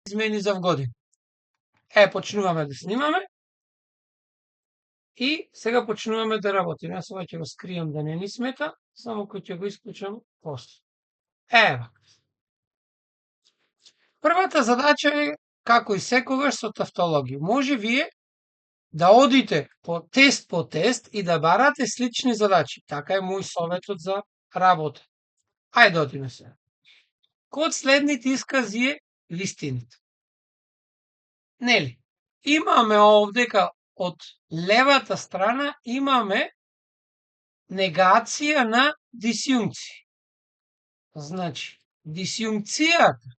измени за вгодина. Почнуваме да снимаме. И сега почнуваме да работиме. Јас ова ќе го скријам да не ни смета, само кој ќе го исклучам после. Ева. Првата задача е, како и секогаш со тавтологија. Може вие да одите по тест и да барате слични задачи. Така е мој советот за работа. Ајде да одиме сега. Код следните искази е вистините. Нели? Имаме овдека од левата страна имаме негација на дисјункција. Значи, дисјункцијата,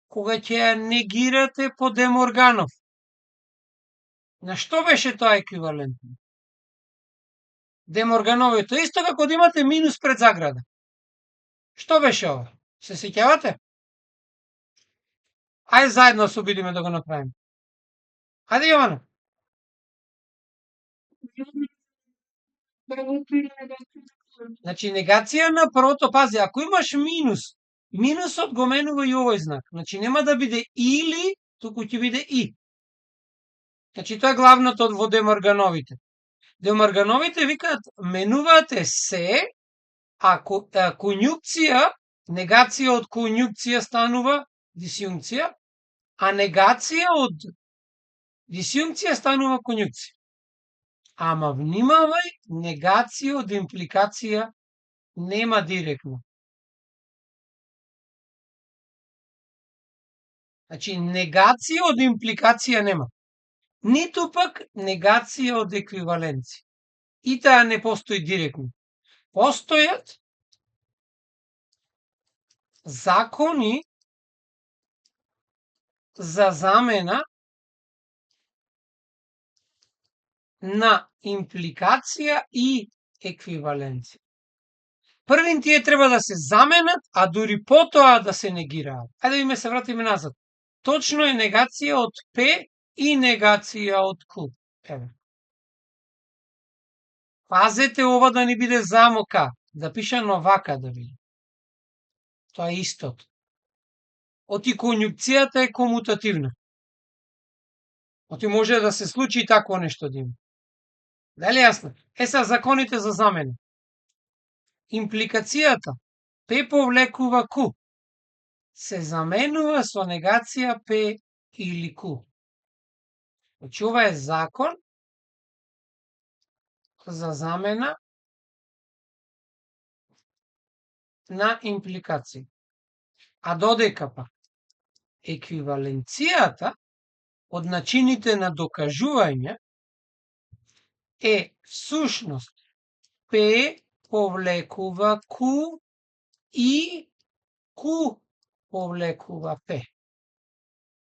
кога ќе ја негирате по Деморганов, на што беше тоа еквивалентно? Деморгановото, исто како да имате минус пред заграда. Што беше ова? Се сеќавате? Ајде заедно се обидиме да го направиме. Ајде, Јована. Значи, негација на првото, пази, ако имаш минус, минусот го менува и овој знак. Значи, нема да биде или, туку ќе биде и. Значи, тоа е главното во Деморгановите. Деморгановите викаат, менувате се, а конјукција, негација од конјукција станува дисјункција, а негација од дисјункција станува конјукција. Ама внимавај, негација од импликација нема директно. Значи, негација од импликација нема. Ниту пак негација од еквиваленција. И таа не постои директно. Постојат закони за замена на импликација и еквиваленција. Првин тие треба да се заменат, а дури потоа да се негираат. Ајде да се вратиме назад. Точно е негација од P и негација од Q. Пазете ова да не биде замока, да пишано вака да биде. Тоа е истото. Оти конјукцијата е комутативна. Оти може да се случи и такво нешто да има. Дали јасно? Сега законите за замена. Импликацијата P повлекува Q се заменува со негација P или Q. Значи, ова е закон за замена на импликација. А додека пак еквиваленцијата од начините на докажување е всушност P повлекува Q и Q повлекува P.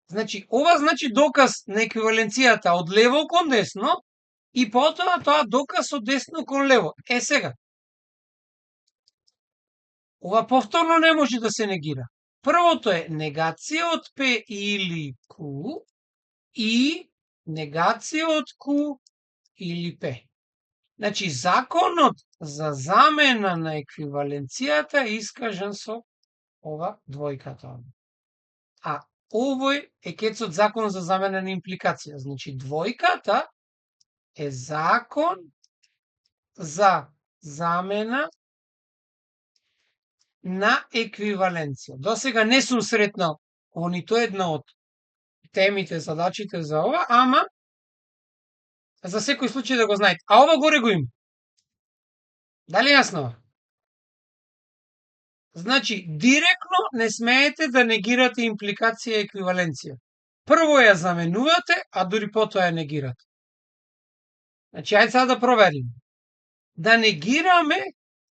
Значи, ова значи доказ на еквиваленцијата од лево кон десно и потоа тоа доказ од десно кон лево. Сега. Ова повторно не може да се негира. Првото е негација од P или Q и негација од Q или P. Значи, законот за замена на еквиваленцијата е искажен со ова двојката. А овој е кецот закон за замена на импликација. Значи, двојката е закон за замена на еквиваленција. До сега не сум сретнал во нито една од темите, задачите за ова, ама за секој случај да го знаете. А ова горе го има. Дали јасно? Значи, директно не смеете да негирате импликација и еквиваленција. Прво ја заменувате, а дури потоа ја негирате. Значи, ајде сега да провериме. Да негираме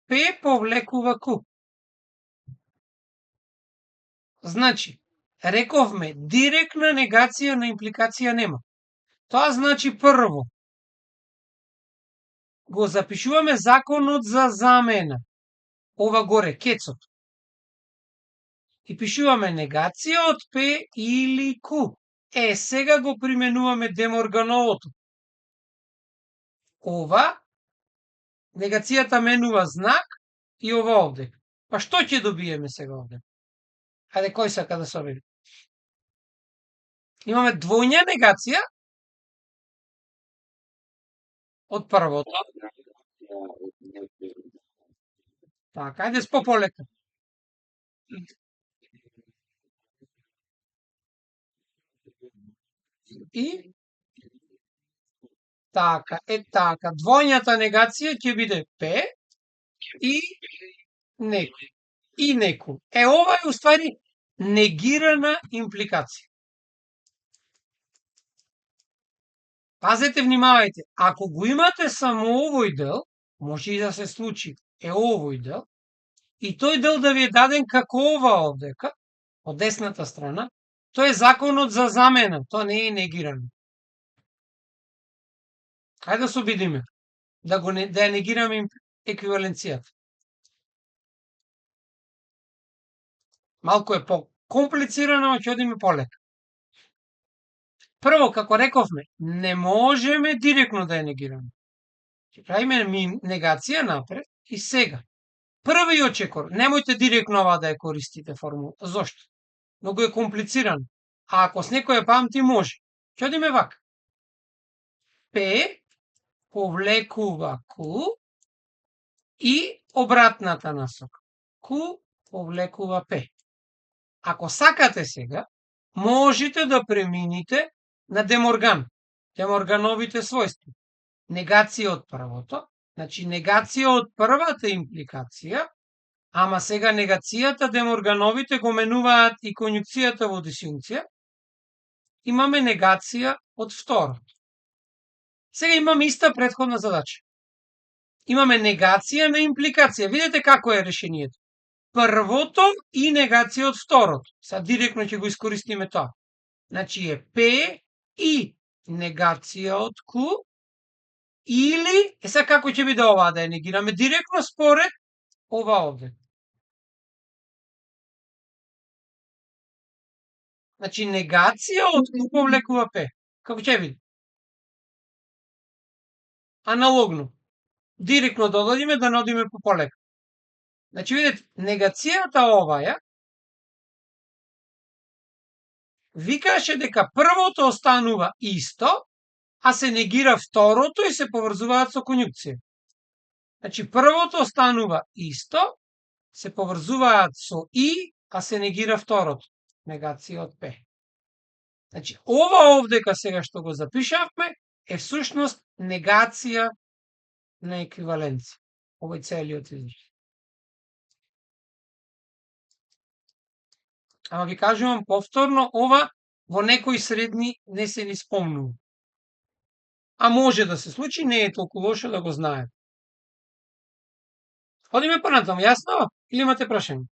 P повлекува Q. Значи, рековме, директна негација на импликација нема. Тоа значи прво. Го запишуваме законот за замена. Ова горе, кецот. И пишуваме негација од P или Q. Сега го применуваме Деморгановото. Ова, негацијата менува знак и ова овде. Па што ќе добиеме сега овде? Ајде, кој сака да се обиде? Имаме двојна негација од првото. Така, ајде спо полека. И така, така. Двојната негација ќе биде П и неку. И неку. Ова е уствари негирана импликација. Пазете, внимавајте, ако го имате само овој дел, може и да се случи овој дел, и тој дел да ви е даден како ова овдека, од десната страна, тоа е законот за замена, тоа не е негирано. Хајде да се обидиме, да ја негираме еквиваленцијата. Малку е по-комплицирано, ќе одиме полека. Прво, како рековме, не можеме директно да ја негираме. Ќе правиме негација напред и сега. Првиот чекор, немојте директно ова да ја користите формула. Зошто? Многу е комплицирано. А ако с некој памти може. Ќе одиме вака. П повлекува Q и обратната насока. Q повлекува P. Ако сакате сега, можете да премините на Деморган, Деморгановите својства. Негација од првото, значи негација од првата импликација, ама сега негацијата Деморгановите го менуваат и конјукцијата во дисјункција, имаме негација од второто. Сега имаме иста претходна задача. Имаме негација на импликација. Видете како е решението. Првото и негација од второто. Сега директно ќе го искористиме тоа. Значи е P и негација од Q или, сега како ќе биде ова да ја негираме директно според ова овде. Значи негација од Q повлекува P. Како ќе биде? Аналогно. Директно да одиме, да не одиме по полека. Значи, видите, негацијата оваја викаше дека првото останува исто, а се негира второто и се поврзуваат со конјукција. Значи, првото останува исто, се поврзуваат со и, а се негира второто. Негација од П. Значи, ова овдека сега што го запишавме е всушност негација на еквиваленција. Овој целиот израз. Ама ви кажувам повторно, ова во некои средни не се ни спомнува. А може да се случи, не е толку лошо да го знаете. Одиме понатаму, јасно? Или имате прашање?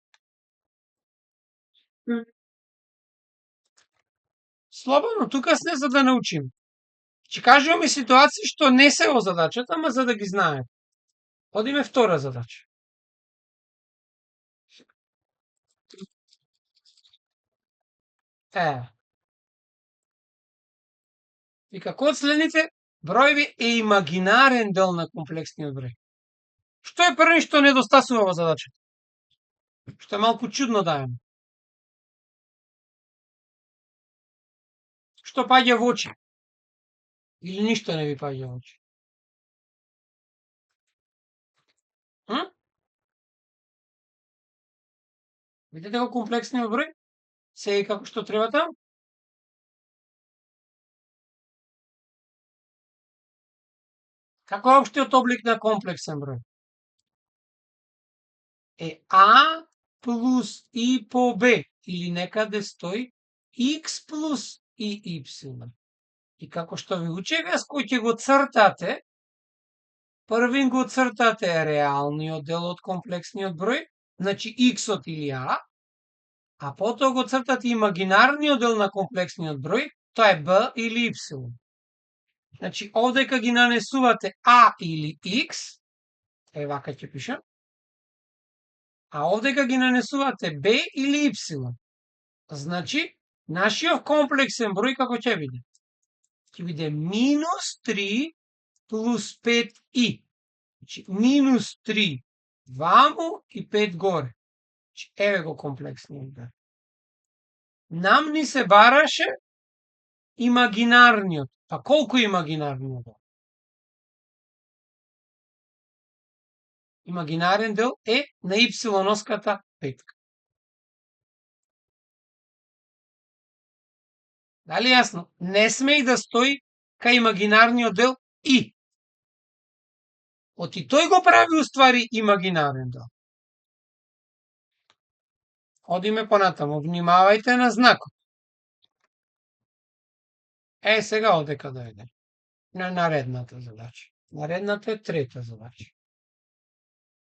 Слободно, тука сме за да научим. Ќе кажуваме ситуации што не се во задачата, ама за да ги знаете. Одиме втора задача. Вика, кој од следните броеви е имагинарен дел на комплексниот број? Што е прво што недостасува во задачата? Што е малку чудно дајано. Што паѓа во очи? Или ништо не ви паѓа во очи? Видите го комплексниот број? Се е како што треба таму? Како е општиот облик на комплексен број? Е А плюс И по Б, или некаде стои X плюс И Y. И како што ви учега, кој ќе го цртате, првин го цртате реалниот дел од комплексниот број, значи X-от или а потоа го цртате имагинарниот дел на комплексниот број, тоа е B или Y. Значи, овдека ги нанесувате А или X, вака ќе пишам, а овдека ги нанесувате Б или Y. Значи, нашиот комплексен број како ќе биде? Ќе биде минус 3 плюс 5И. Значи, минус 3 ваму и 5 горе. Значи, еве го комплексниот број. Нам ни се бараше имагинарниот. Па колку е имагинарниот дел? Имагинарен дел е на ипсилоноската петка. Дали јасно? Не сме и да стои кај имагинарниот дел и. Оти тој го прави уствари имагинарен дел. Одиме понатаму, внимавајте на знакот. Сега одека дојде на наредната задача. Наредната е трета задача.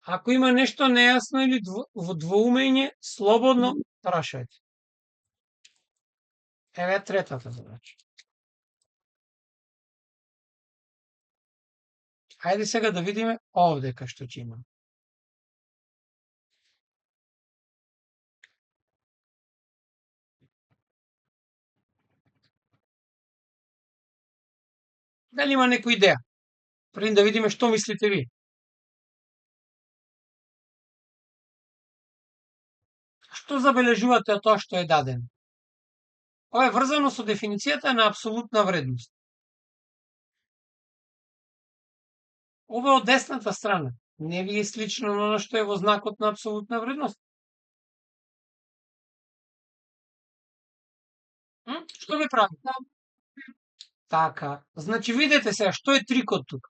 Ако има нешто нејасно или двоумење, слободно прашајте. Еве третата задача. Хајде сега да видиме овдека што ќе има. Дали има некоја идеја? Пред да видиме што мислите ви. Што забележувате од тоа што е дадено? Ова е врзано со дефиницијата на апсолутна вредност. Ова од десната страна. Не ви е слично на оно што е во знакот на апсолутна вредност? Што ви прави? Така. Значи, видете сега, што е трикот тука?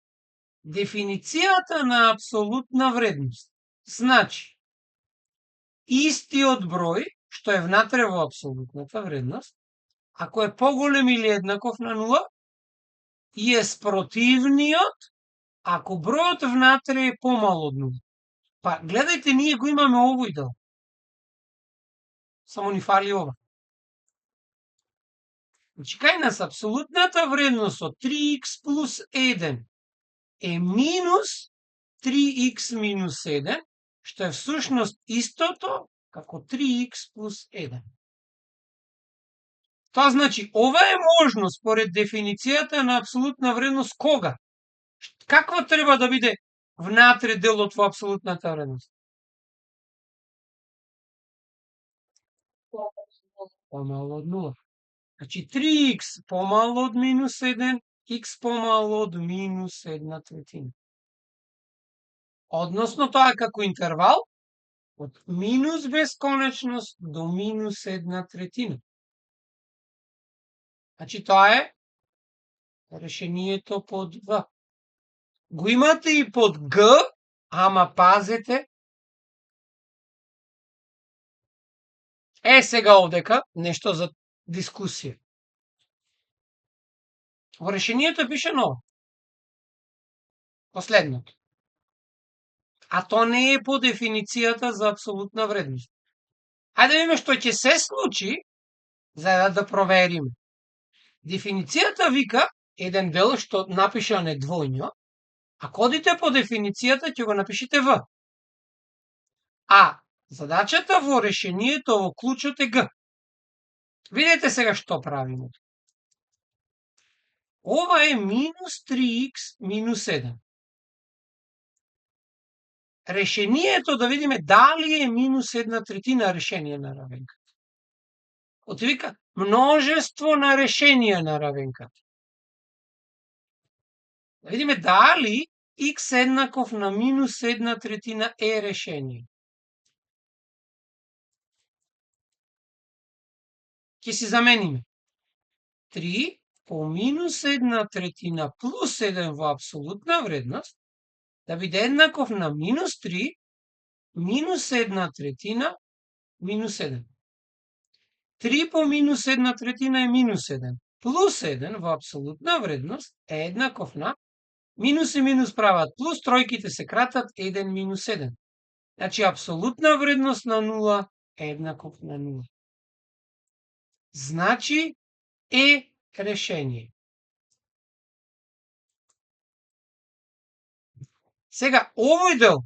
Дефиницијата на апсолутна вредност. Значи, истиот број, што е внатре во апсолутната вредност, ако е поголем или еднаков на 0, и е спротивниот, ако бројот внатре е помал од 0. Па, гледајте, ние го имаме овој дел. Само ни фали ова. Значи, кај нас апсолутната вредност од 3x плюс 1 е минус 3x минус 1, што е всушност истото како 3x плюс 1. Тоа значи, ова е можно според дефиницијата на апсолутна вредност кога? Каква треба да биде внатре делот во апсолутната вредност? Помало од 0. Значи 3x помало од минус 1, x помало од минус 1/3. Односно тоа како интервал од минус бесконечност до минус 1/3. Значи тоа е решението под В. Го имате и под Г, ама пазете. Сега овдека нешто за дискусија. Во решението пише ново. Последното. А то не е по дефиницијата за апсолутна вредност. Хајде да видиме што ќе се случи за да провериме. Дефиницијата вика еден дел што напишан е двојно, ако одите по дефиницијата ќе го напишете В. А задачата во решението во клучот е Г. Видете сега што правиме. Ова е минус 3x минус 1. Решението да видиме дали е минус 1/3 решение на равенката. Оти вика множество на решенија на равенката. Да видиме дали x еднаков на минус 1/3 е решение. Ќе си замениме. 3 по минус 1/3 плюс 1 во апсолутна вредност да биде еднаков на минус 3 минус 1/3 минус 1. 3 по минус 1/3 е минус 1. Плюс 1 во апсолутна вредност е еднаков на минус и минус прават плюс, тројките се кратат 1 минус 1. Значи апсолутна вредност на 0 е еднаков на 0. Значи е решение. Сега, овој дел,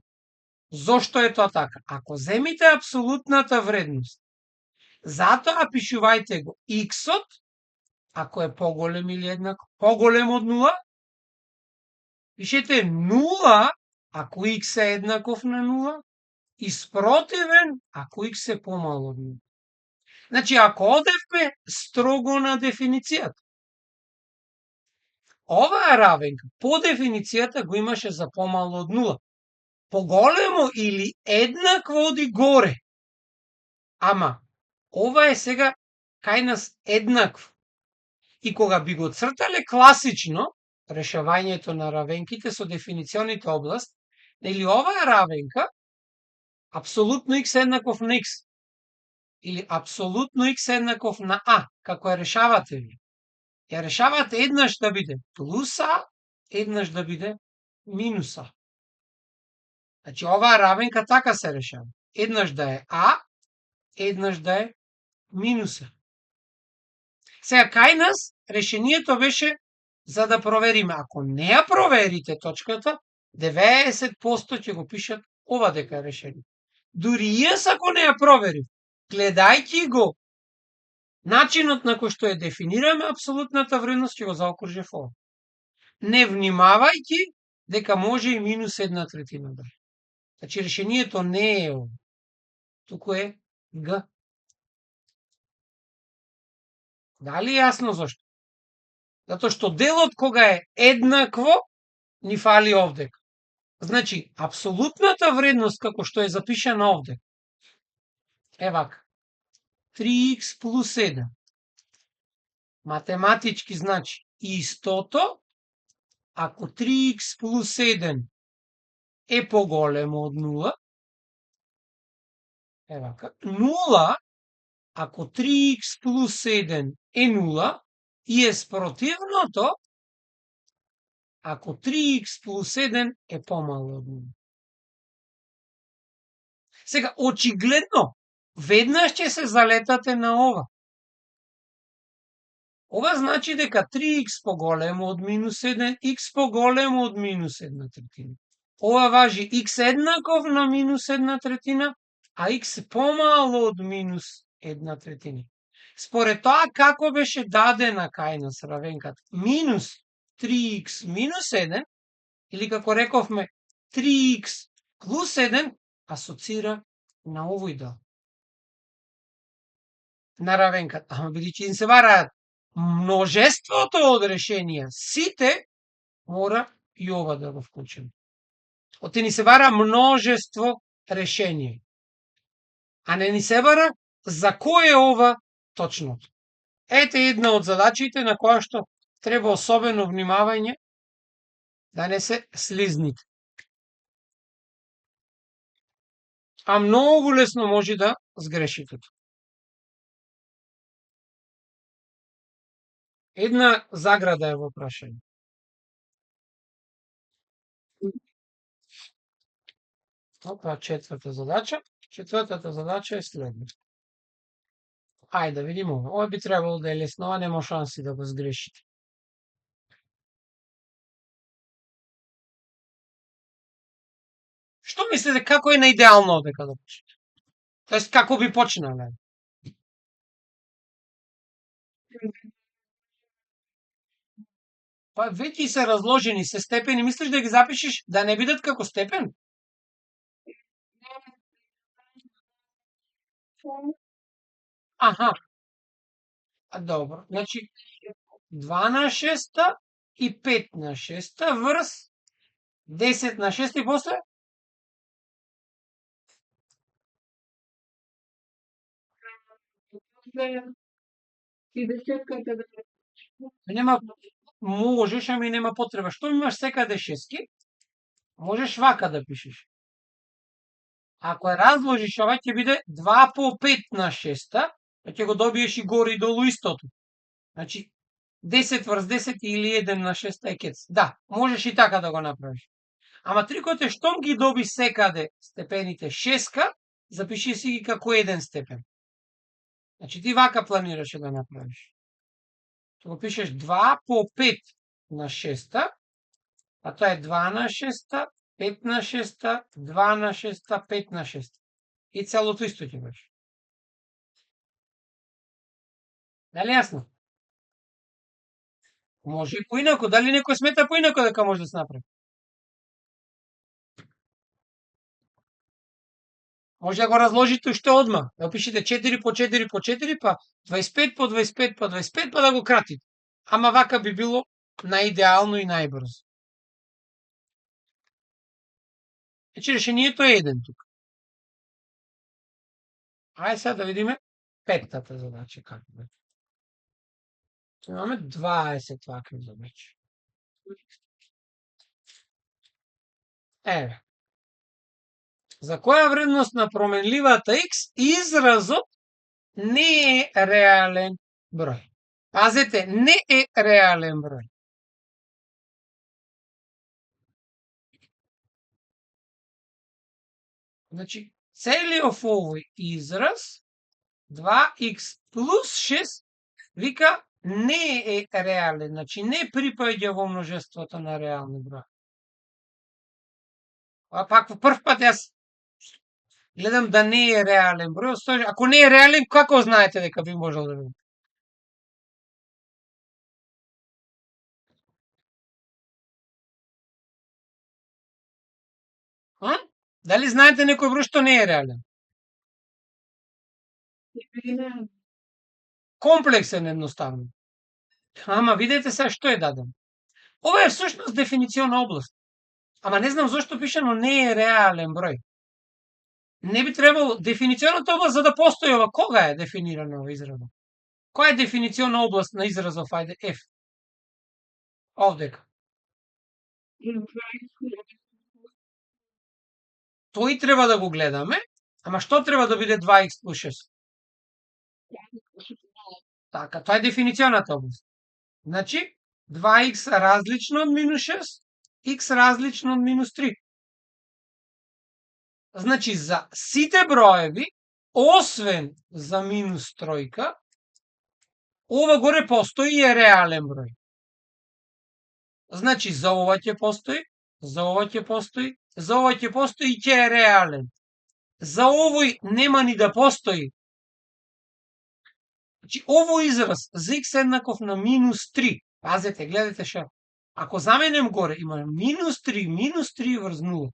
зошто е тоа така? Ако земите апсолутната вредност, затоа пишувајте го x-от, ако е поголем или еднаков, поголем од 0, пишете 0, ако x е еднаков на 0, и спротивен, ако x е помал од 0. Значи, ако одевме строго на дефиницијата, оваа равенка по дефиницијата го имаше за помало од 0. Поголемо или еднакво оди горе. Ама, ова е сега кај нас еднакво. И кога би го цртале класично решавањето на равенките со дефиниционите област, нели оваа равенка апсолутно x еднаков на x или апсолутно x еднаков на а, како ја решавате ви. Ја решавате еднаш да биде плюс а, еднаш да биде минус а. Значи оваа равенка така се решава. Еднаш да е а, еднаш да е минус а. Сега кај нас решението беше за да провериме. Ако не ја проверите точката, 90% ќе го пишат ова дека е решение. Дури јас ако не ја проверив, гледајќи го начинот на кој што ја дефинираме апсолутната вредност, ќе го заокружев ова. Не внимавајќи дека може и минус 1/3 да е. Значи решението не е ова, туку е Г. Дали е јасно зашто? Затоа што делот кога е еднакво, ни фали овде. Значи, апсолутната вредност како што е запишана овде е вака. 3x плюс 7. Математички значи истото ако 3x плюс 7 е поголемо од 0. Е вака. 0 ако 3x плюс 7 е 0 и е спротивното ако 3x плюс 7 е помало од 0. Сега, очигледно, веднаш ќе се залетате на ова. Ова значи дека 3x поголемо од минус 1, x поголемо од минус 1/3. Ова важи x еднаков на минус 1/3, а x помало од минус 1/3. Според тоа како беше дадена кај нас равенката минус 3x минус 1, или како рековме 3x плюс 7, асоцира на овој дел на равенката. Ама бидејќи се вараат множеството од решенија, сите мора и ова да го вклучиме. Оти ни се вара множество решение. А не ни се вара за кој е ова точното. Ете една од задачите на која што треба особено внимавање да не се слизните. А многу лесно може да сгрешите. Една заграда е во прашање. Опа, четврта задача. Четвртата задача е следна. Ајде да видиме ова. Ова би требало да е лесно, а нема шанси да го сгрешите. Што мислите како е наидеално одека да почнете? Тоест како би почнале? Па веќе се разложени се степени, мислиш да ги запишеш да не бидат како степен? Аха. Добро. Значи 2/6 и 5/6 врз 10/6 и после? Нема, можеш, ами нема потреба. Што имаш секаде шески? Можеш вака да пишеш. Ако ја разложиш, ова ќе биде 2 по 5/6, па ќе го добиеш и горе и долу истото. Значи 10 врз 10 или 1/6 е кец. Да, можеш и така да го направиш. Ама трикот е штом ги доби секаде степените шеска, запиши си ги како 1 степен. Значи ти вака планираше да направиш. Ќе го пишеш 2 по 5/6, а тоа е 2/6, 5/6, 2/6, 5/6. И целото исто ќе беше. Дали јасно? Може и поинако. Дали некој смета поинако дека може да се направи? Може да го разложите уште одма. Да пишете 4 по 4 по 4, па 25 по 25 по 25, па да го кратите. Ама вака би било наидеално и најбрзо. Значи решението е 1 тука. Ајде сега да видиме петтата задача како е. Имаме 20 вакви задачи. Еве. За која вредност на променливата x изразот не е реален број? Пазете, не е реален број. Значи, целиот овој израз 2x плюс 6 вика не е реален, значи не припаѓа во множеството на реални број. А пак во прв пат јас гледам да не е реален број, ако не е реален, како знаете дека би можел да биде? Дали знаете некој број што не е реален? Комплексен едноставно. Ама видете сега што е даден. Ова е всушност дефинициона област. Ама не знам зошто пишано не е реален број. Не би требало дефиниционата област за да постои ова. Кога е дефинирано ова изразот? Која е дефинициона област на изразов F? Овдека. Тој треба да го гледаме, ама што треба да биде 2x плюс 6? Така, тоа е дефиниционата област. Значи, 2x различно од минус 6, x различно од минус 3. Значи, за сите броеви, освен за минус тројка, ова горе постои и е реален број. Значи, за ова ќе постои, за ова ќе постои, за ова ќе постои и ќе е реален. За овој нема ни да постои. Значи, овој израз за x еднаков на минус 3. Пазете, гледате ша. Ако заменем горе, има минус 3 врз 0.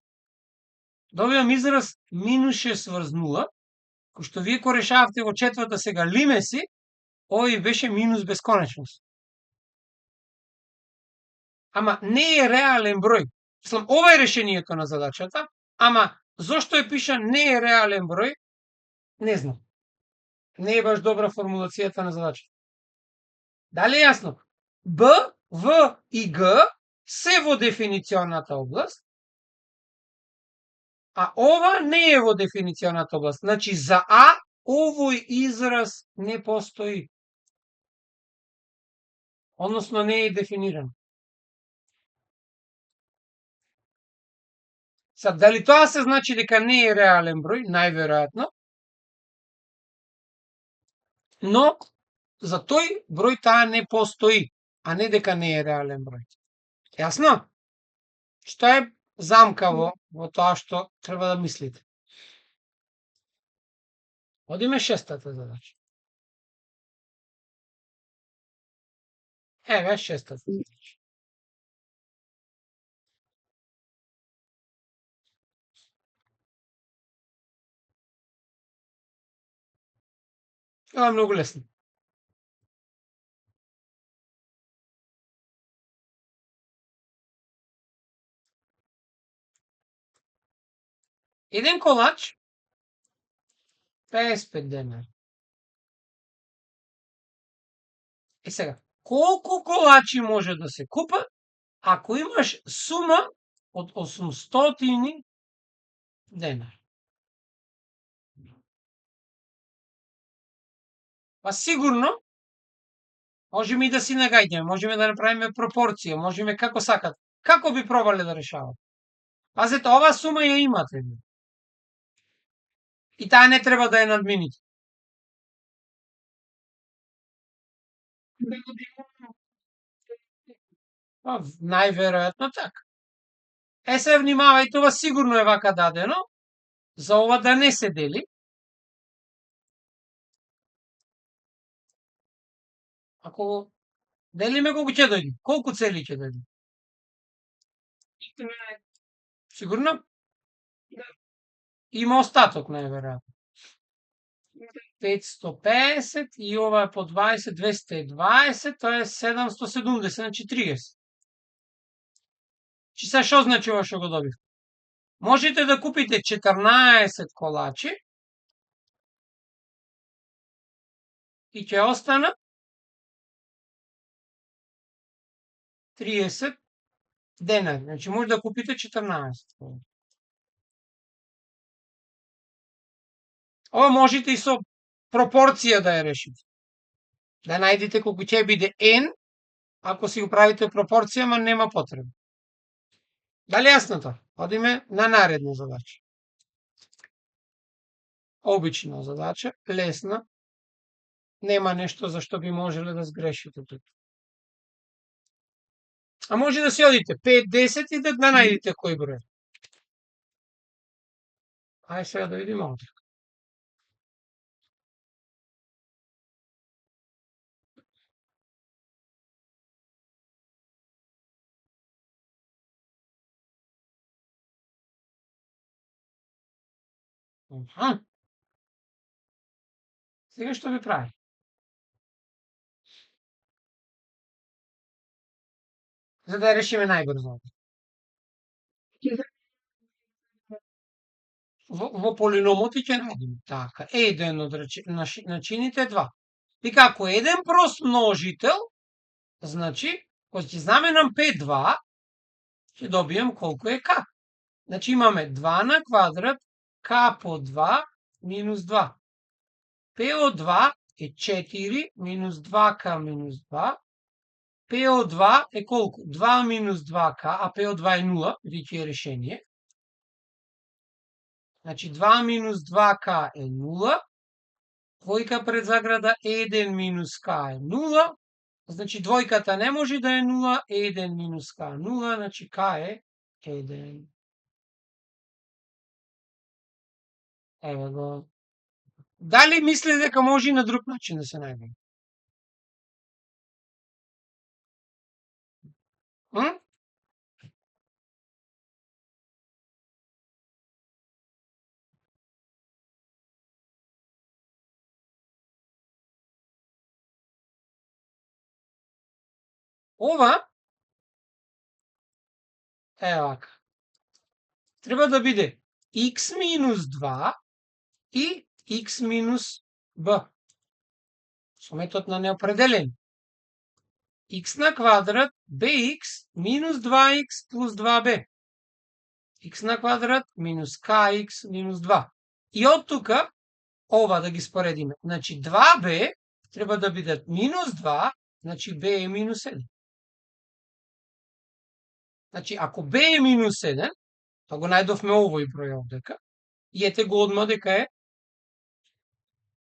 Добивам израз минус 6 врз 0, кој што вие ко решававте во четврта сега лимеси, овој беше минус бесконечност. Ама не е реален број. Мислам, ова е решението на задачата, ама зошто е пишан не е реален број, не знам. Не е баш добра формулацијата на задачата. Дали е јасно? Б, В и Г се во дефиниционата област, а ова не е во дефиниционата област. Значи, за А овој израз не постои. Односно, не е дефиниран. Сад, дали тоа се значи дека не е реален број? Најверојатно. Но, за тој број таа не постои, а не дека не е реален број. Јасно? Што е замкаво во тоа што треба да мислите? Одиме шестата задача. Еве шестата задача. Ова е многу лесно. Еден колач 55 денари. Е сега, колку колачи може да се купат ако имаш сума од 800 денари? Па сигурно, можеме и да си нагаѓаме, можеме да направиме пропорција, можеме како сакат. Како би пробале да решават? Пазете, оваа сума ја имате. И таа не треба да ја надмините. Па, најверојатно така. Е, се внимавајте, ова сигурно е вака дадено, за ова да не се дели. Ако делиме, колку ќе дојде? Колку цели ќе дојде? Сигурно? Има остаток, најверојатно. 550 и ова е по 20, 220, тоа е 770, значи 30. Чи са што значи ова што го добив? Можете да купите 14 колачи и ќе остана 30 денари. Значи може да купите 14 колачи. Ова можете и со пропорција да ја решите. Да најдете колку ќе биде n, ако си го правите пропорција, ама нема потреба. Дали јасно тоа? Одиме на наредна задача. Обична задача, лесна. Нема нешто за што би можеле да сгрешите тука. А може да си одите 5, 10 и да најдете кој број. Ај сега да видиме овде. Сега што би прави? За да ја решиме најбрзо. Во полиномот ќе најдеме. Така, еден од начините 2. И како еден прост множител, значи, кога ќе заменам P2, ќе добијам колку е K. Значи имаме 2 на квадрат, K по 2 минус 2. P од 2 е 4 минус 2K минус 2. P од 2 е колку? 2 минус 2K, а P од 2 е 0, веќе е решение. Значи 2 минус 2K е 0. Двојка пред заграда 1 минус K е 0. Значи двојката не може да е 0, 1 минус K е 0, значи K е 1. Ево го. Дали мисли дека може и на друг начин да се најде? Ова е вака. Треба да биде x минус 2 и x минус b. Со метод на неопределен. X на квадрат bx минус 2x плюс 2b. X на квадрат минус kx минус 2. И од тука, ова да ги споредиме. Значи 2b треба да бидат минус 2, значи b е минус 1. Значи ако b е минус 1, па го најдовме овој број овдека, и ете го одма дека е,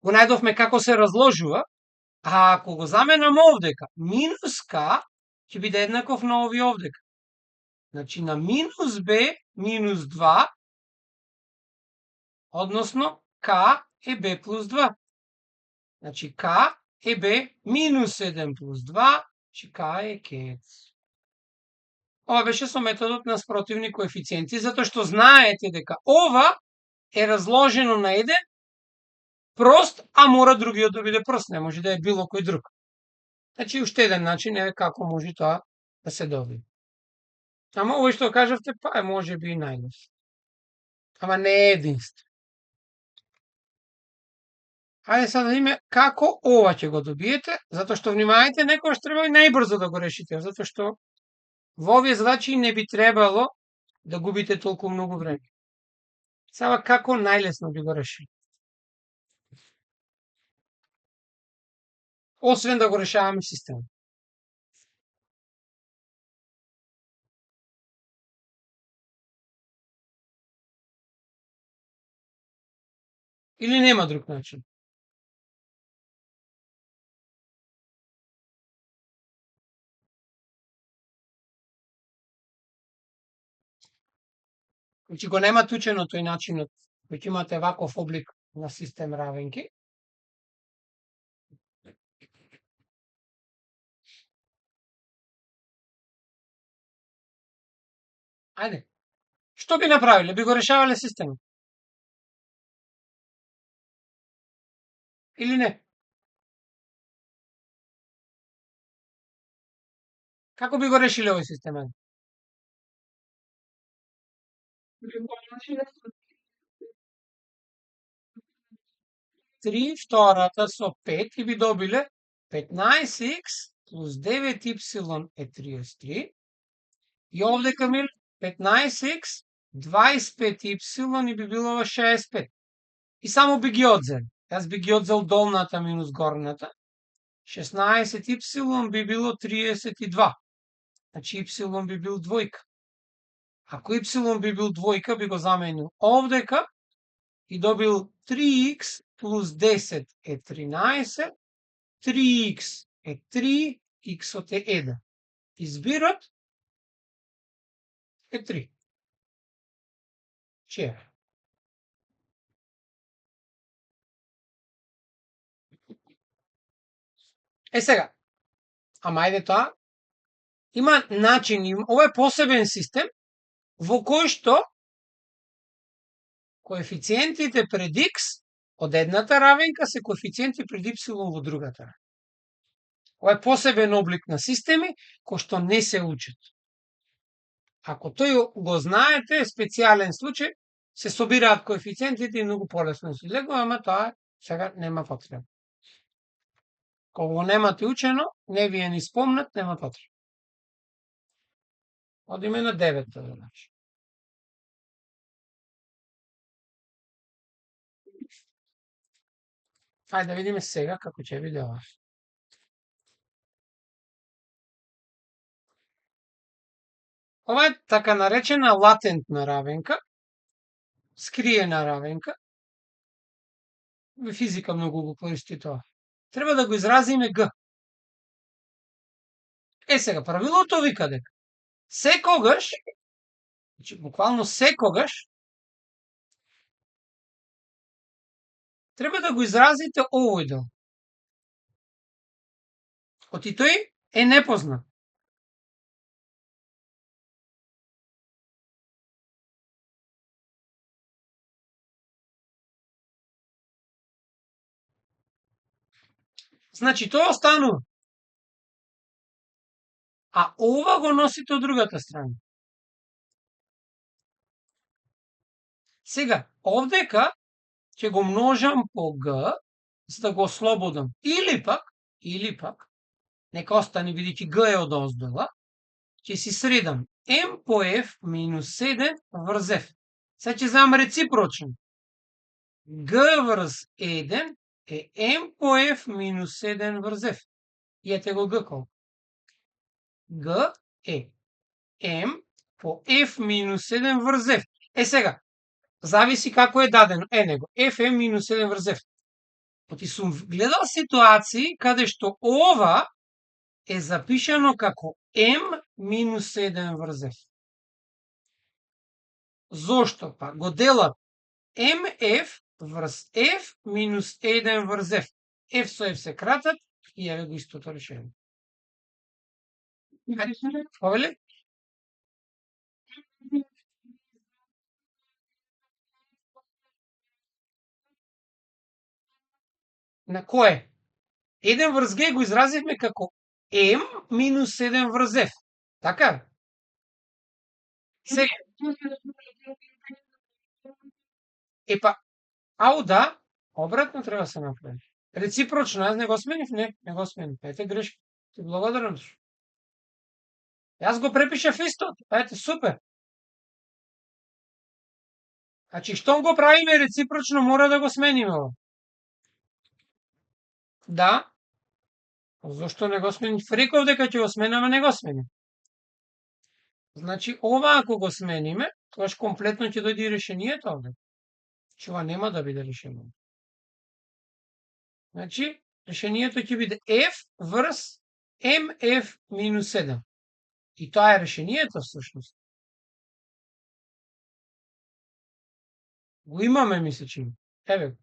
го најдовме како се разложува, а ако го заменам овдека, минус k ќе биде еднаков на овој овдека. Значи на минус b минус 2, односно k е b плюс 2. Значи k е b минус 7 плюс 2, значи k е кец. Ова беше со методот на спротивни коефициенти, затоа што знаете дека ова е разложено на еден прост, а мора другиот да биде прост, не може да е било кој друг. Значи уште еден начин е како може тоа да се добие. Ама овој што кажавте, па е може би и најлес. Ама не е единствен. Ајде сега да видиме како ова ќе го добиете, затоа што внимавајте, некогаш треба и најбрзо да го решите, затоа што во овие задачи не би требало да губите толку многу време. Сега како најлесно би го решили? Освен да го решаваме системот. Или нема друг начин? Значи го нема тучено тој начинот, кој имате ваков облик на систем равенки. Ајде. Што би направиле? Би го решавале системот. Или не? Како би го решиле овој систем? 3 втората со 5 и би добиле 15х плюс 9y е 33. И овде Камил 15х 25y и би било 65. И само би ги одзел. Јас би ги одзел долната минус горната. 16y би било 32. Значи y би бил двојка. Ако y би бил двојка, би го заменил овдека и добил 3х плюс 10 е 13, 3х е 3, х-от е 1. Избирот е 3. Чија? Е сега, ама ајде тоа, има начин, ова е посебен систем во кој што коефициентите пред x од едната равенка се коефициенти пред y во другата равенка. Ова е посебен облик на системи кој што не се учат. Ако тој го знаете, специјален случај, се собираат коефициентите и многу полесно се излегува, ама тоа сега нема потреба. Кога го немате учено, не ви е ни спомнат, нема потреба. Одиме на 9-та задача. Ајде да видиме сега како ќе биде ова. Ова е така наречена латентна равенка, скриена равенка. Во физика многу го користи тоа. Треба да го изразиме г. Е сега, правилото вика дека секогаш, значи буквално секогаш, треба да го изразите овој дел. Оти тој е непознат. Значи тоа останува. А ова го носите од другата страна. Сега, овдека ќе го множам по г, за да го ослободам. Или пак, нека остане бидејќи г е од оздола, ќе си средам m по f минус 7 врз f. Сега ќе знам реципрочно. G врз 1 е m по f минус 7 врз f. И ете го г колку. Г е m по f минус 7 врз f. Е сега, зависи како е дадено. Е него, f е минус 7 врз f. Оти сум гледал ситуации каде што ова е запишано како m минус 7 врз f. Зошто? Па го делат mf врз f минус 1 врз f. F со f се кратат и еве го истото решение. Овеле? На кое? 1 врз г го изразивме како m минус 7 врз f. Така? Сега. Епа, ау да, обратно треба се направи. Реципрочно, јас не го сменив, не го сменив. Ете грешка. Ти благодарам. Јас го препишав исто. Ете, супер. Значи, штом го правиме реципрочно, мора да го смениме ово. Да. Зошто не го сменив? Реков дека ќе го сменам, а не го сменим. Значи, ова ако го смениме, тогаш комплетно ќе дојде решението овде. Че ова нема да биде решение. Значи, решението ќе биде f врз mf минус 7. И тоа е решението всушност. Го имаме, ми се чини. Еве.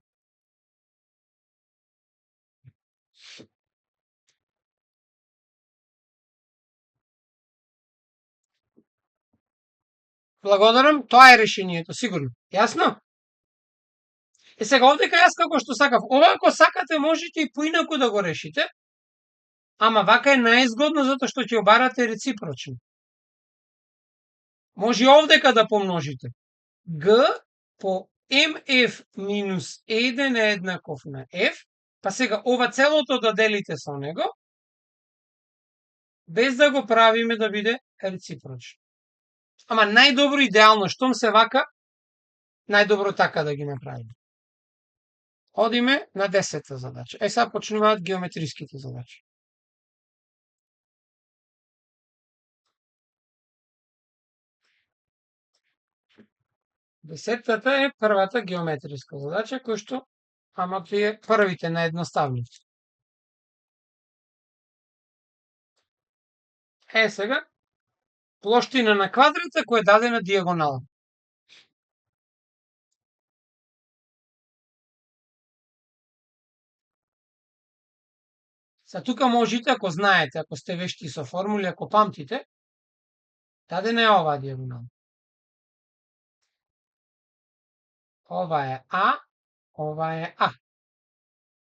Благодарам, тоа е решението, сигурно. Јасно? Сега овдека јас како што сакав, ова ако сакате можете и поинаку да го решите, ама вака е најзгодно затоа што ќе обарате реципрочно. Може овдека да помножите. Г по МФ минус 1 е еднаков на F, па сега ова целото да делите со него, без да го правиме да биде реципрочно. Ама најдобро идеално, штом се вака, најдобро така да ги направиме. Одиме на 10-та задача. Сега почнуваат геометриските задачи. Десеттата е првата геометриска задача, кој што, ама тие првите наједноставни. Сега, плоштина на квадрата која е дадена диагонала. Тука можете, ако знаете, ако сте вешти со формули, ако памтите, дадена е оваа диагонала. Ова е А, ова е А.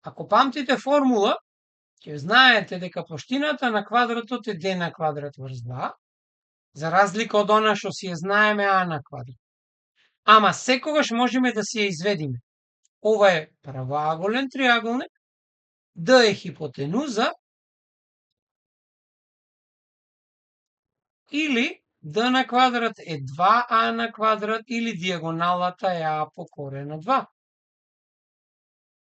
Ако памтите формула, ќе знаете дека плоштината на квадратот е d на квадрат врз 2, за разлика од она што си ја знаеме А на квадрат. Ама секогаш можеме да си ја изведиме. Ова е правоаголен триаголник, d е хипотенуза, или d на квадрат е 2а на квадрат, или диагоналата е а по корен од 2.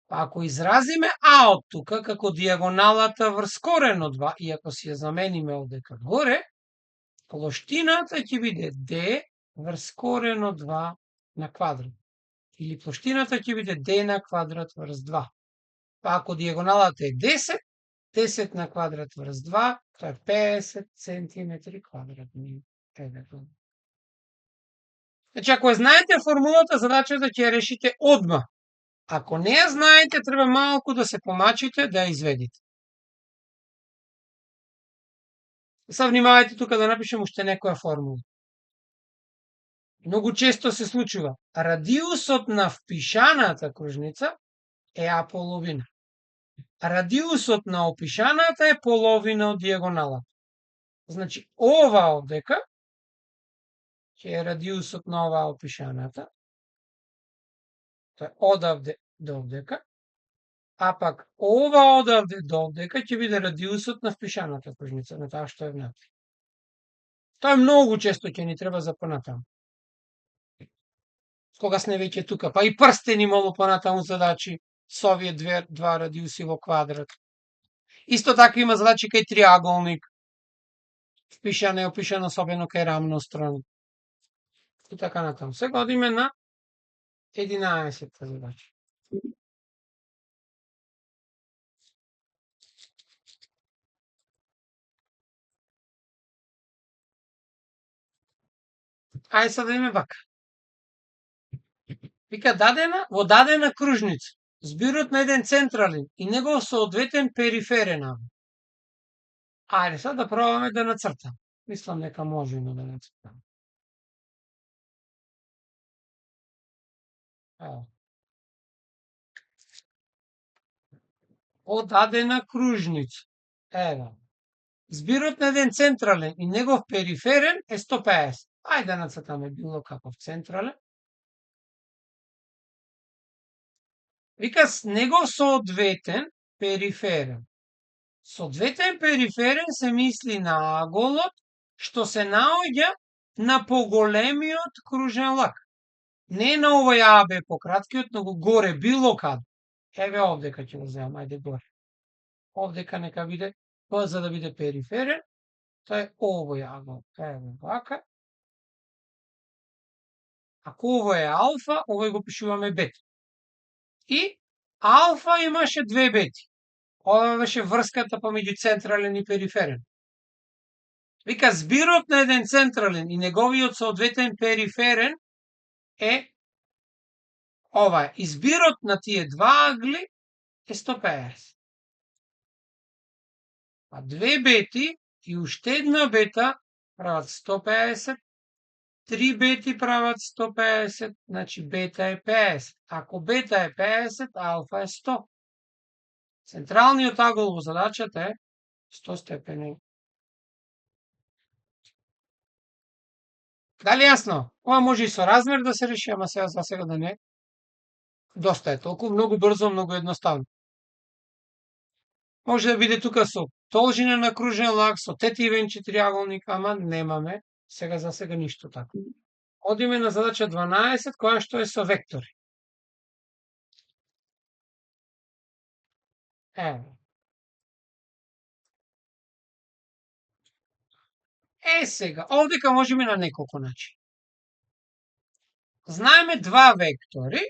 Ако изразиме а од тука како диагоналата врз корен од 2, и ако си ја замениме овдека горе, плоштината ќе биде d врз корен од 2 на квадрат. Или плоштината ќе биде d на квадрат врз 2. Ако диагоналата е 10, 10 на квадрат врз 2, тоа е 50 сантиметри квадратни. Значи, ако ја знаете формулата, задачата ќе ја решите одма. Ако не ја знаете, треба малку да се помачите да ја изведите. Сега внимавајте тука да напишем уште некоја формула. Многу често се случува. Радиусот на впишаната кружница е а половина. Радиусот на опишаната е половина од диагоналата. Значи, ова овдека ќе е радиусот на оваа опишаната. Тоа е одавде до овдека. А пак ова одавде до овдека ќе биде радиусот на впишаната кружница, на таа што е внатре. Тоа многу често ќе ни треба за понатаму. Кога сме веќе тука, па и прстени малку понатаму задачи со овие два радиуси во квадрат. Исто така има задачи кај триаголник. Впишано и опишано особено кај рамностран. И така натаму. Сега одиме на 11-та задача. Ајде сега да видиме вака. Вика во дадена кружница, збирот на еден централен и негов соодветен периферен ъгол. Ајде сега да пробаме да нацртаме. Мислам дека можеме да нацртаме. Во дадена кружница. Збирот на еден централен и негов периферен е 150. Ајде да нацртаме било каков централен. Вика с негов соодветен периферен. Соодветен периферен се мисли на аголот што се наоѓа на поголемиот кружен лак. Не на овој АБ пократкиот, но горе било каде. Еве овдека ќе го земам, ајде горе. Овдека нека биде П за да биде периферен, тоа е овој агол. Еве вака. Ако ово е алфа, овој го пишуваме бета. И алфа имаше две бети. Ова беше врската помеѓу централен и периферен. Вика збирот на еден централен и неговиот соодветен периферен е ова. Избирот на тие два агли е 150. А две бети и уште една бета прават 150. 3b ти прават 150, значи бета е 50. Ако бета е 50, алфа е 100. Централниот агол во задачата е 100 степени. Дали јасно? Ова може и со размер да се реши, ама сега за сега да не. Доста е толку, многу брзо, многу едноставно. Може да биде тука со должина на кружен лак, со тетивен четириаголник, ама немаме сега за сега ништо така. Одиме на задача 12, која што е со вектори. Сега, овдека можеме на неколку начини. Знаеме два вектори,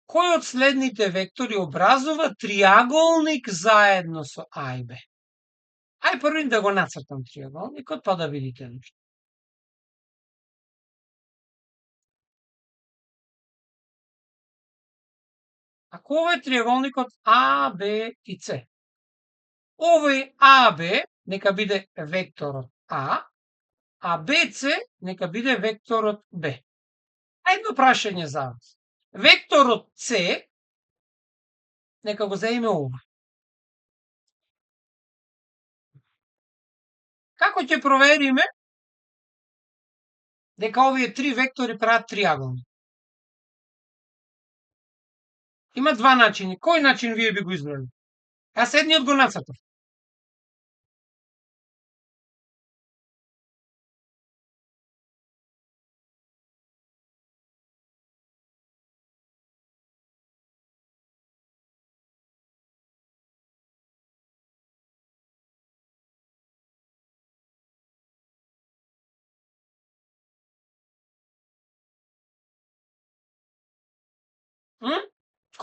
кој од следните вектори образува триаголник заедно со А и Б? Ај први да го нацртам триаголникот, па да видите нешто. Ако ова е триаголникот А, Б и С, овој АБ нека биде векторот а БЦ нека биде векторот Б. Едно прашање за вас. Векторот С нека го земеме ова. Како ќе провериме дека овие три вектори прават триаголник? Има два начини. Кој начин вие би го избрали? Јас едниот го нацртав.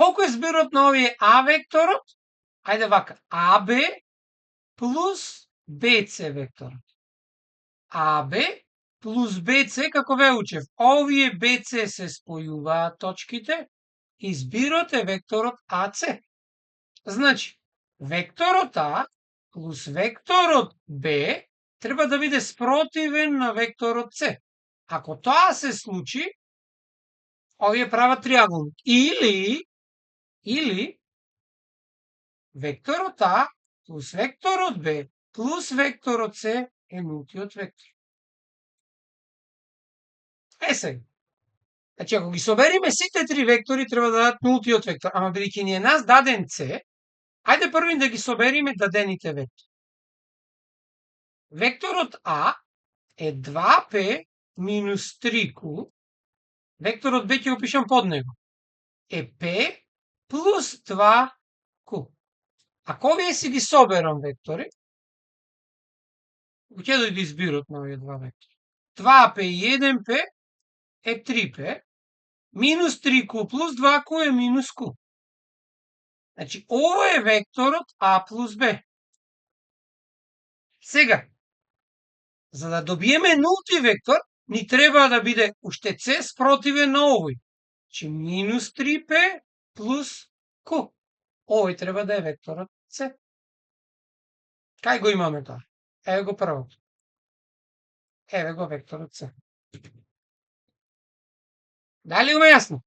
Колку е зборот на овие А векторот? Ајде вака, АБ плюс БЦ векторот. АБ плюс БЦ, како ве учев, овие БЦ се спојуваат точките и збирот е векторот АЦ. Значи, векторот А плюс векторот Б треба да биде спротивен на векторот С. Ако тоа се случи, овие прават триаголник. Или векторот А плюс векторот Б плюс векторот С е нултиот вектор. Сега. Значи, ако ги собериме сите три вектори, треба да дадат нултиот вектор. Ама бидејќи ни е нас даден С, ајде први да ги собериме дадените вектори. Векторот А е 2P минус 3Q. Векторот Б ќе го пишам под него. Е P плюс 2Q. Ако овие си ги соберам вектори, ќе дојде избирот на овие два вектори. 2P и 1P е 3P, минус 3Q плюс 2Q е минус Q. Значи, ова е векторот А плюс Б. Сега, за да добиеме нулти вектор, ни треба да биде уште С спротивен на овој. Значи, минус 3P плюс Q. Овој треба да е векторот С. Кај го имаме тоа? Еве го првото. Еве го векторот С. Дали ме јасно?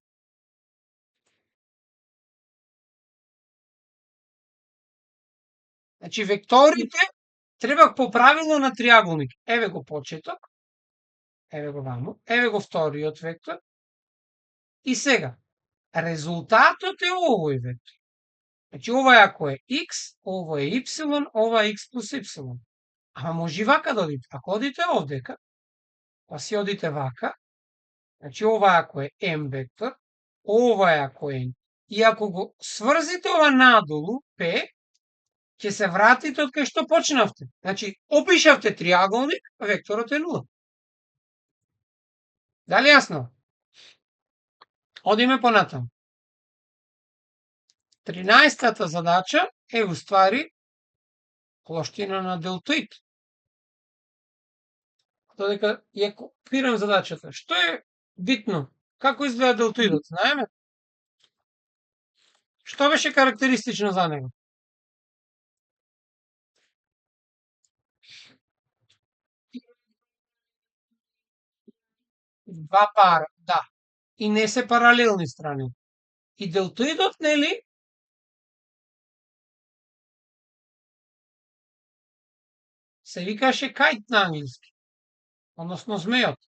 Значи, векторите треба по правило на триаголник. Еве го почеток, еве го ваму, еве го вториот вектор. И сега, резултатот е овој вектор. Значи, ова ако е x, ова е y, ова е x плюс y. Ама може и вака да одите. Ако одите овдека, па си одите вака, значи ова ако е m вектор, ова е ако е n. И ако го сврзите ова надолу, p, ќе се вратите од кај што почнавте. Значи, опишавте триаголник, векторот е 0. Дали јасно? Одиме понатаму. 13-та задача е уствари плоштина на делтоид. Додека ја копирам задачата. Што е битно? Како изгледа делтоидот? Знаеме? Што беше карактеристично за него? два пара, да. И не се паралелни страни. И делтоидот, нели, се викаше кајт на англиски, односно змејот.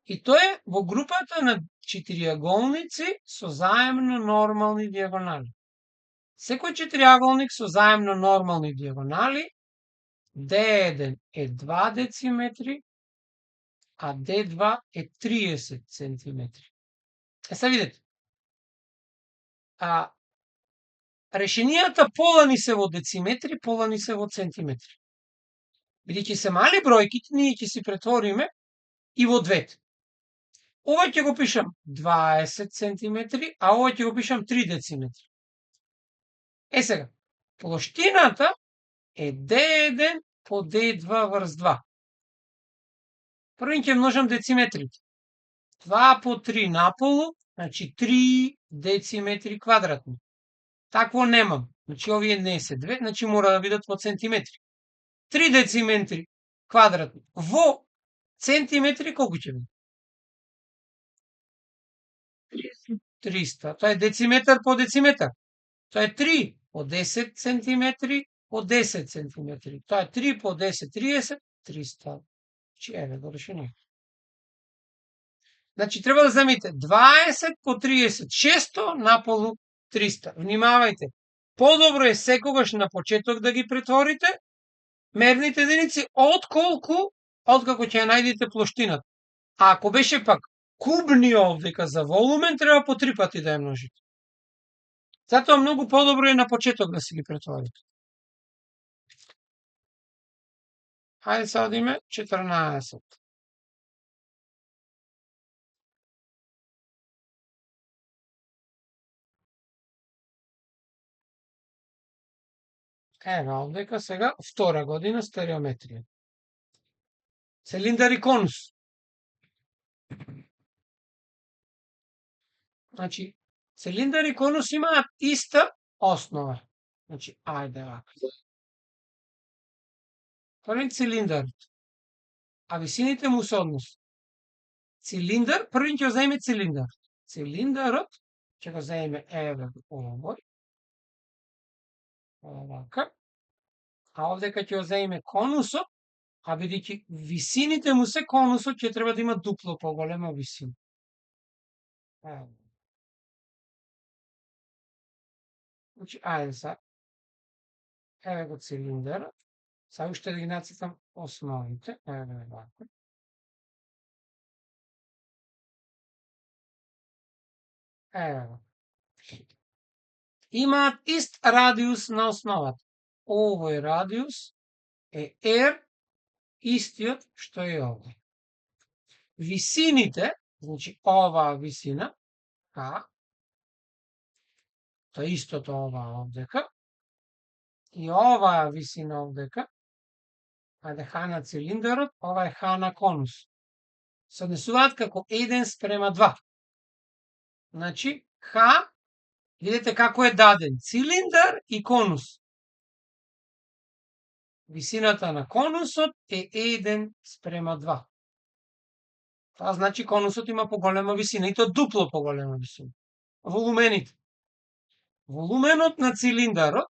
И тој е во групата на четириаголници со заемно нормални диагонали. Секој четириаголник со заемно нормални диагонали, D1 е 2 дециметри, а D2 е 30 центиметри. Сега видете. Решенијата пола ни се во дециметри, пола ни се во центиметри. Бидејќи се мали бројките, ние ќе си претвориме и во двете. Ова ќе го пишам 20 центиметри, а ова ќе го пишам 3 дециметри. Сега, плоштината е D1 по D2 врз 2. Прво ќе множам дециметрите. 2 по 3 наполу, значи 3 дециметри квадратни. Такво немам. Значи овие не се 2, значи мора да бидат во центиметри. 3 дециметри квадратни во центиметри колку ќе биде? 300. Тоа е дециметар по дециметар. Тоа е 3 по 10 центиметри по 10 центиметри. Тоа е 3 по 10, 30, 300. Значи, еве го решение. Значи, треба да земите 20 по 30, 600 наполу 300. Внимавајте. Подобро е секогаш на почеток да ги претворите мерните единици откако ќе ја најдете плоштината. А ако беше пак кубни овдека за волумен, треба по 3 пати да ја множите. Затоа многу подобро е на почеток да си ги претворите. Хајде сега да име 14. Еве овдека сега втора година стереометрија. Цилиндар и конус. Значи, цилиндар и конус имаат иста основа. Значи, ајде вака. Први цилиндарот. А висините му се однос. Цилиндар, први ќе го заеме цилиндар. Цилиндарот ќе го заеме еве овој. Овака. А овдека ќе го заеме конусот, а бидејќи висините му се, конусот ќе треба да има дупло поголема висина. Значи, ајде са. Еве го цилиндарот. Сега уште да ги нацртам основите. Еве вака. Еве. Имаат ист радиус на основата. Овој радиус е R, истиот што е овој. Висините, значи оваа висина, H, тоа истото оваа овдека, и оваа висина овдека, ајде H на цилиндарот, ова е H на конус. Се однесуваат како 1:2. Значи, H, видите како е даден, цилиндар и конус. Висината на конусот е 1:2. Тоа значи конусот има поголема висина, и тоа дупло поголема висина. Волумените. Волуменот на цилиндарот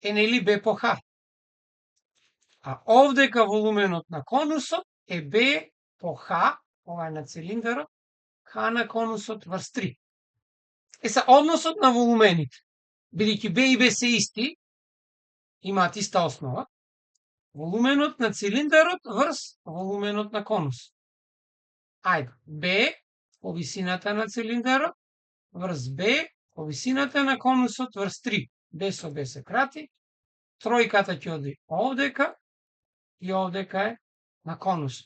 е нели B по H. А овдека волуменот на конусот е B по H, ова е на цилиндарот, H на конусот врз 3. Са односот на волумените, бидејќи B и B се исти, имаат иста основа, волуменот на цилиндарот врз волуменот на конус. Ајде, B по висината на цилиндарот врз B по висината на конусот врз 3. B со B се крати, тројката ќе оди овдека и овдека е на конус.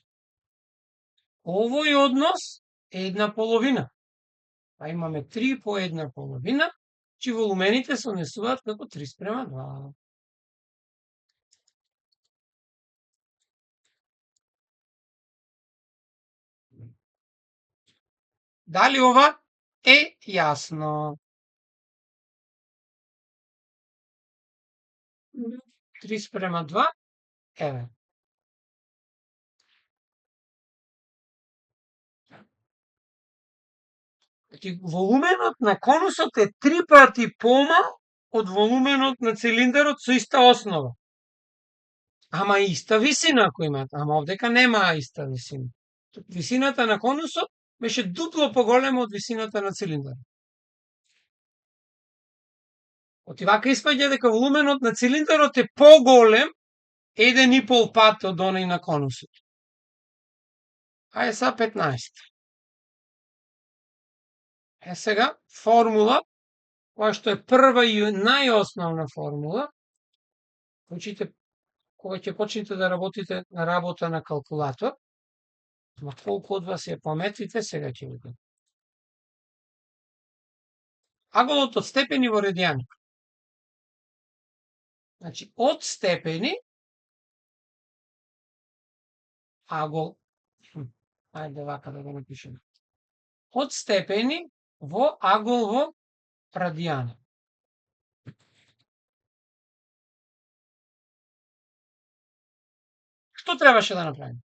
Овој однос е 1/2. А имаме 3 по 1/2, че волумените се однесуваат како 3:2. Дали ова е јасно? 3:2, еве. Волуменот на конусот е 3 пати помал од волуменот на цилиндарот со иста основа. Ама иста висина ако имат, ама овдека нема иста висина. Висината на конусот беше дупло поголема од висината на цилиндарот. Оти вака испаѓа дека волуменот на цилиндарот е поголем 1,5 пат од оној на конусот. Ајде са 15. Сега формула, која што е прва и најосновна формула, кога ќе почнете да работите на работа на калкулатор, ма колку од вас ја пометите, сега ќе видите. Аголот од степени во радијани. Значи, од степени, агол, ајде вака да го напишеме, од степени во агол во радијани. Што требаше да направиме?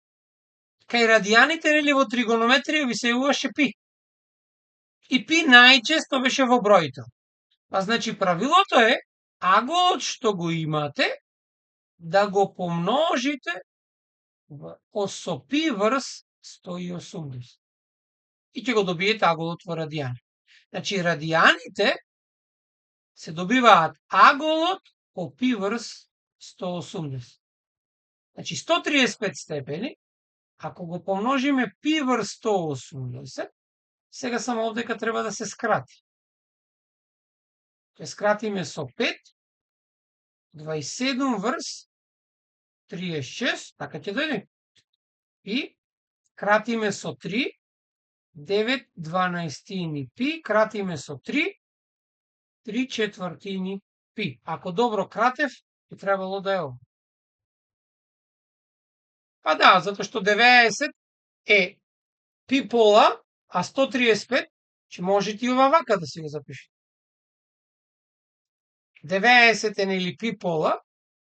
Кај радијаните или во тригонометрија ви се јавуваше пи. И пи најчесто беше во бројител. Па значи правилото е аголот што го имате да го помножите со пи врз 180. И ќе го добиете аголот во радијани. Значи радијаните се добиваат аголот по пи врз 180. Значи 135 степени, ако го помножиме пи врз 180, сега само овдека треба да се скрати. Ќе скратиме со 5, 27 врз 36, така ќе дојде. И кратиме со 3, 9 12 пи, кратиме со 3, 3 четвртини пи. Ако добро кратев, би требало да е ово. Па да, затоа што 90 е пи пола, а 135, че можете и ова вака да си го запишете. 90 е нели пи пола,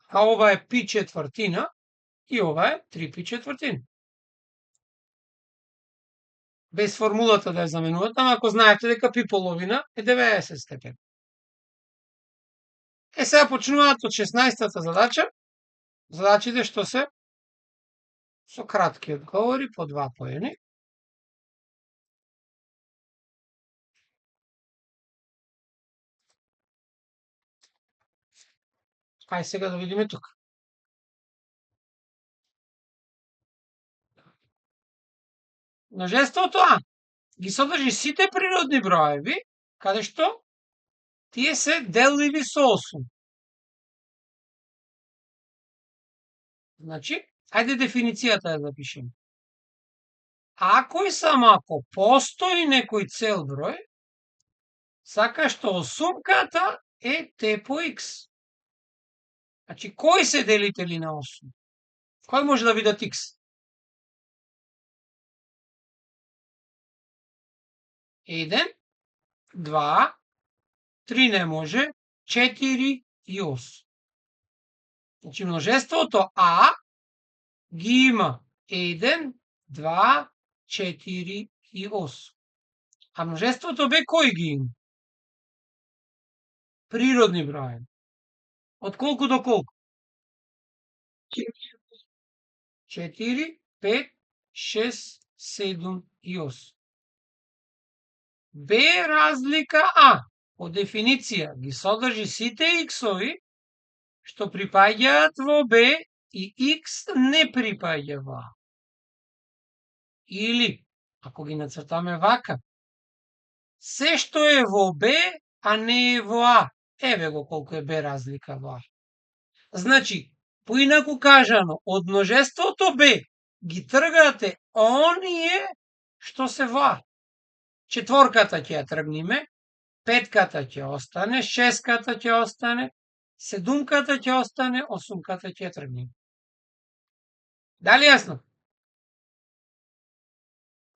а ова е пи четвртина и ова е 3 пи четвртина. Без формулата да ја заменувате, ама ако знаете дека пи половина е 90 степени. Сега почнуваат од 16-та задача, задачите што се со кратки одговори по 2 поени. Ај сега да видиме тука. Множеството А ги содржи сите природни броеви, каде што тие се деливи со 8. Значи, ајде дефиницијата да запишеме. Ако и само ако постои некој цел број, сака што осумката е t по x. Значи, кои се делители на 8? Кој може да бидат x? 1, 2, 3 не може, 4 и 8. Значи, множеството А ги има 1, 2, 4 и 8. А множеството Б кој ги има? Природни броеви. Од колку до колку? 4, 5, 6, 7 и 8. Б разлика А, по дефиниција, ги содржи сите иксови што припаѓаат во Б и X не припаѓа во А. Или, ако ги нацртаме вака, се што е во Б, а не е во А, еве го колку е Б разлика во А. Значи, поинаку кажано, од множеството Б ги тргате оние што се во А. Четворката ќе ја тргниме, петката ќе остане, шестката ќе остане, седумката ќе остане, осумката ќе ја тргниме. Дали јасно?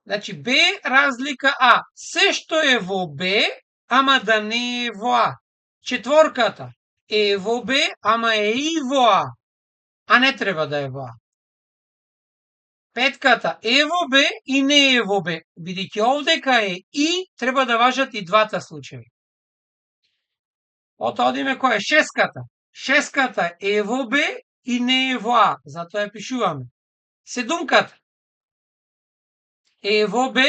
Значи, Б разлика А. Се што е во Б, ама да не е во А. Четворката е во Б, ама е и во А. А не треба да е во А. Петката е во Б и не е во Б. Бидејќи овдека е и, треба да важат и двата случаи. Ото одиме која е шеската. Шеската е во Б и не е во А, затоа ја пишуваме. Седумката е во Б,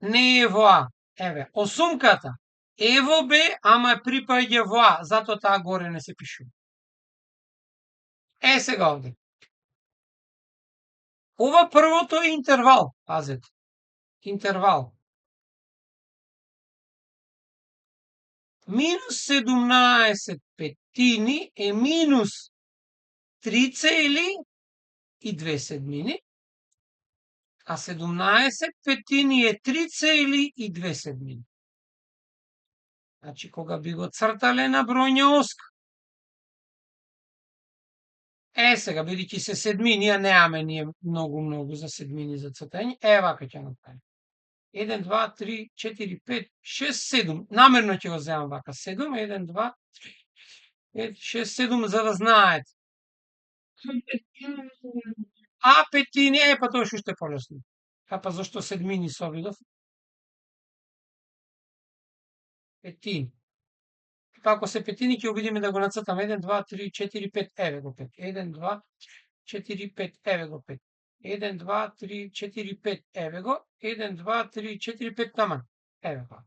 не е во А. Еве, осумката е во Б, ама припаѓа во А, затоа таа горе не се пишува. Сега овде. Ова првото е интервал, пазете. Интервал. Минус 17 петини е минус 3,2, а 17 петини е 3,2. Значи, кога би го цртале на бројна оска. Сега, бидејќи се седмини, а неаме ние многу за седмини за цртање, вака ќе направим. 1, 2, 3, 4, 5, 6, 7. Намерно ќе го земам вака. 7, 1, 2, 3, 5, 6, 7, за да знаете. А петини, па тоа уште полесно. Па зашто седмини се обидов? Петини. Па ако се петини, ќе обидиме да го нацртаме. 1, 2, 3, 4, 5, еве го 5. 1, 2, 4, 5, еве го 5. 1, 2, 3, 4, 5, еве го. 1, 2, 3, 4, 5, таман. Еве го.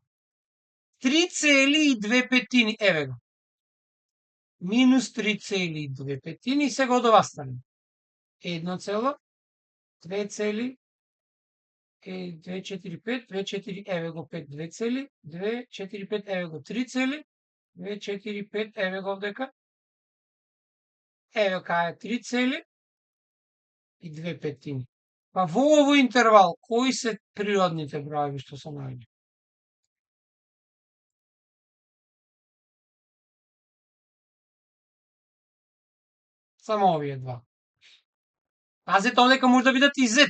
3,2 петини, еве го. Минус 3,2 петини, сега од ова страна. 1 цело, 2 цели, 2, 4, 5, 2, 4, еве го 5, 2 цели, 2, 4, 5, еве го 3 цели, 2, 4, 5, еве го овдека. Еве кај 3 цели и 2 петини. Па во овој интервал, кои се природните броеви што се наоѓаат? Само овие два. Пазете, овдека може да бидат и Z.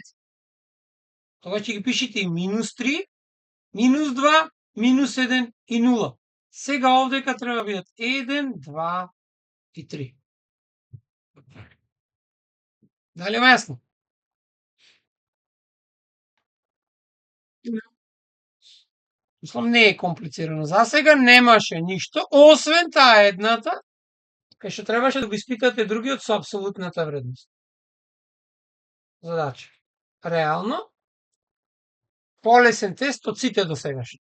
Тога ќе ги пишете и минус 3, минус 2, минус 1 и 0. Сега овдека треба да бидат 1, 2 и 3. Дали е јасно? Мислам, не е комплицирано. За сега немаше ништо, освен таа едната, кај што требаше да го испитате другиот со апсолутната вредност. Задача. Реално, полесен тест од сите до сегашни.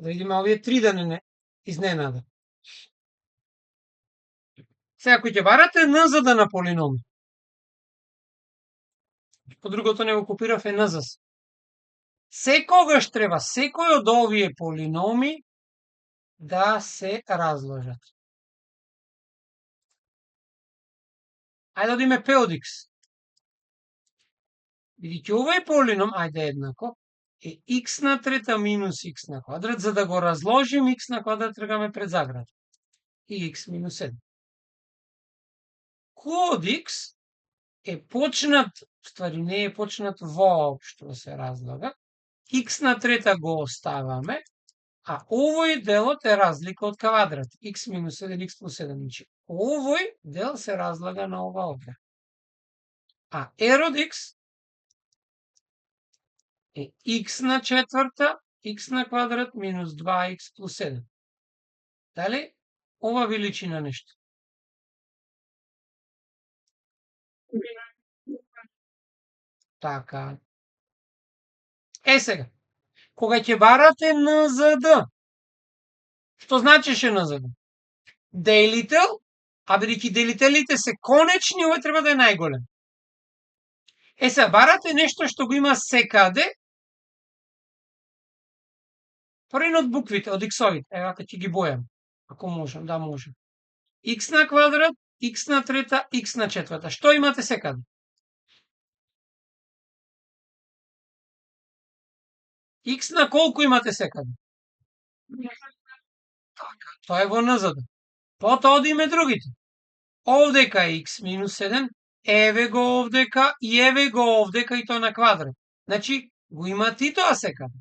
Да видиме овие три да не изненада. Сега, кој ќе барате НЗД на полиноми, по другото не го копирав е НЗС. Секогаш треба секој од овие полиноми да се разложат. Ајде одиме P од X. Бидејќи овој полином, ајде еднако, е X на трета минус X на квадрат, за да го разложим X на квадрат тргаме пред заграда. И X минус 1. Q од X е почнат, ствари не е почнат воопшто да се разлага, X на трета го оставаме, а овој делот е разлика од квадрат. X минус 1, X плюс 7. Значи, овој дел се разлага на ова овде. А R од X е X на четврта, X на квадрат минус 2X плюс 7. Дали? Ова ви личи на нешто. Така. Сега, кога ќе барате НЗД, што значеше НЗД? Делител, а бидејќи делителите се конечни, овој треба да е најголем. Сега, барате нешто што го има секаде, поред од буквите, од X-овите, вака ќе ги бојам, ако можам, да можам. X на квадрат, X на трета, X на четврта. Што имате секаде? X на колку имате секаде? Така, тоа е во НЗД. Потоа одиме другите. Овдека е X минус 7, еве го овдека и еве го овдека и тоа на квадрат. Значи, го имате и тоа секаде.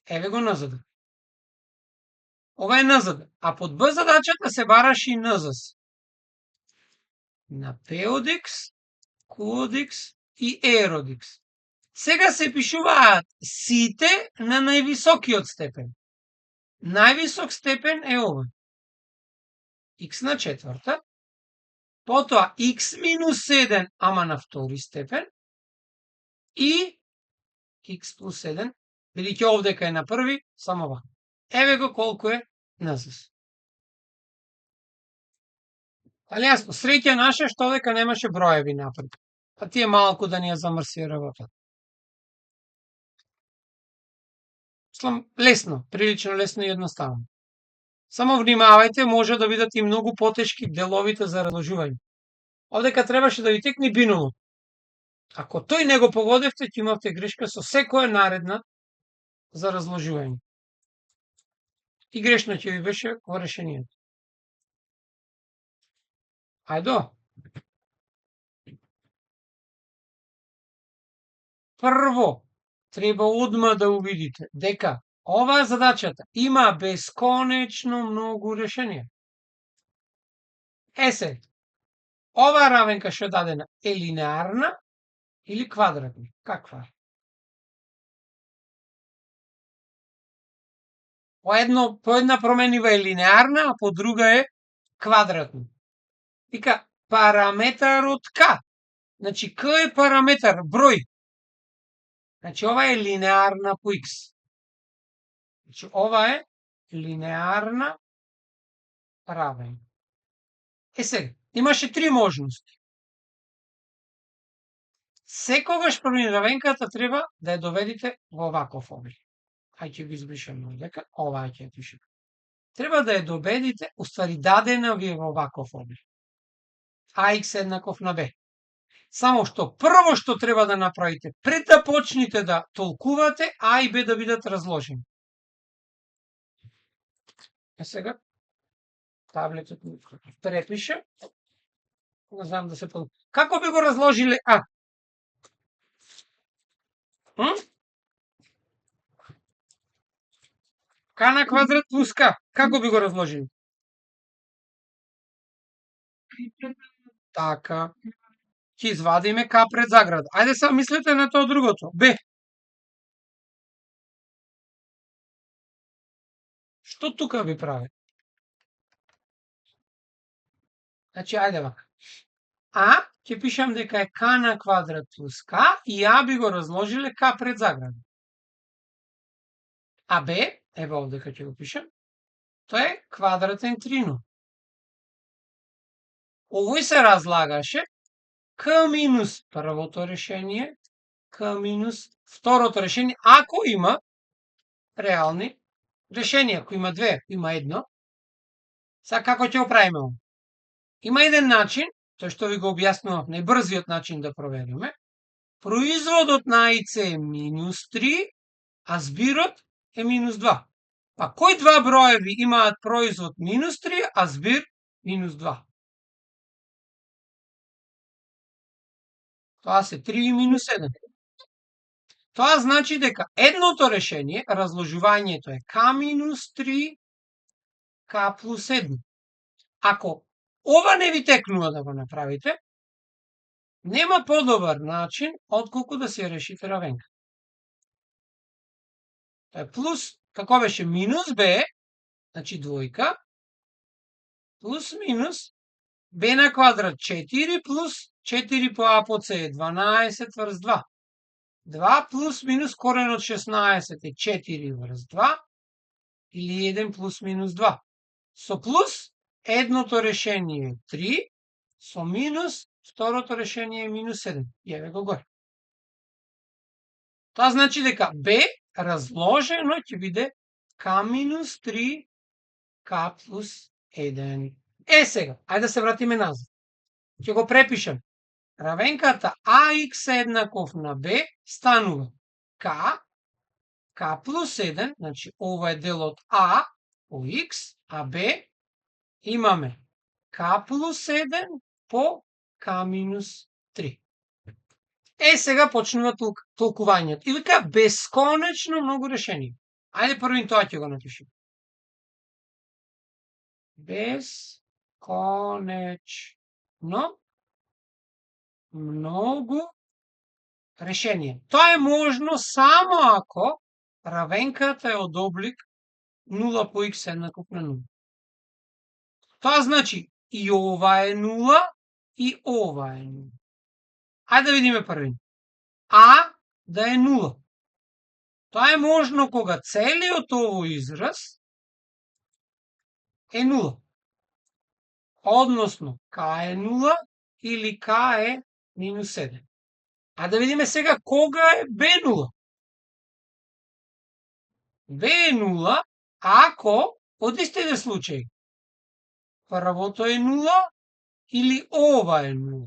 Еве го НЗД. Ова е НЗД. А под Б задачата се бараше и НЗС. На P од X, Q од X и r од x. Сега се пишуваат сите на највисокиот степен. Највисок степен е ова. X на четврта, потоа x минус 7, ама на втори степен, и x плюс 7, бидејќи овдека е на први, само ова. Еве го колку е назас. Али јасно, среќа наша што дека немаше броеви напред. Па тие малку да ни ја замрси работа. Лесно, прилично лесно и едноставно. Само внимавајте, може да бидат и многу потешки деловите за разложување. Овдека требаше да ви текне бинумот. Ако тој не го погодевте, ќе имавте грешка со секоја наредна за разложување. И грешно ќе ви беше во решението. Ајдо. Прво, треба одма да увидите дека оваа задачата има бесконечно многу решенија. Се, оваа равенка што е дадена е линеарна или квадратна? Каква е? По една променива е линеарна, а по друга е квадратна. Вика, параметарот К. Значи, К е параметар, број. Значи, ова е линеарна по X. Значи, ова е линеарна равен. Сега, имаше три можности. Секогаш први равенката треба да ја доведите во оваков облик. Ај ќе го избришам овдека, ова ќе ја пишем. Треба да ја доведите, уствари дадена ви е во оваков облик. AX еднаков на B. Само што прво што треба да направите, пред да почнете да толкувате, А и Б да бидат разложени. Сега, таблетот препише. Не знам да се толкува. Како би го разложиле А? К на квадрат плюс К. Како би го разложили? Така. Ќе извадиме К пред заграда. Ајде сега мислете на тоа другото. Б. Што тука би прави? Значи, ајде вака. А, ќе пишам дека е К на квадрат плюс К и А би го разложиле К пред заграда. А Б, ево овдека ќе го пишам, тоа е квадратен тринум. Овој се разлагаше К минус првото решение, К минус второто решение, ако има реални решенија. Ако има две, има едно. Сега како ќе го правиме? Има еден начин, тој што ви го објаснував, најбрзиот начин да провериме. Производот на А и С е минус 3, а збирот е минус 2. Па кои два броеви имаат производ минус 3, а збир минус 2? Тоа се 3 и минус 1. Тоа значи дека едното решение, разложувањето е К минус 3, К плюс 1. Ако ова не ви текнува да го направите, нема подобар начин отколку да се решите равенка. Тоа е плюс, како беше, минус Б, значи двојка, плюс минус Б на квадрат 4 плюс 4 по А по С е 12 врз 2. 2 плюс минус корен од 16 е 4 врз 2 или 1 плюс минус 2. Со плюс едното решение е 3, со минус второто решение е минус 7. Јаве го горе. Тоа значи дека Б разложено ќе биде К минус 3, К плюс 1. Сега, ајде да се вратиме назад. Ќе го препишем. Равенката АХ еднаков на Б станува К плюс 1, значи ова е дел од А по Х, а Б имаме К плюс 1 по К минус 3. Сега почнува толкувањето. И вика бесконечно многу решенија. Ајде првин тоа ќе го напишем. Бесконечно многу решение. Тоа е можно само ако равенката е од облик 0 по x еднаков на 0. Тоа значи и ова е 0 и ова е 0. Ајде да видиме први. А да е 0. Тоа е можно кога целиот овој израз е 0. Односно, k е 0 или k е минус 7. А да видиме сега кога е b0. b е 0 ако од истите случаи првото е 0 или ова е 0.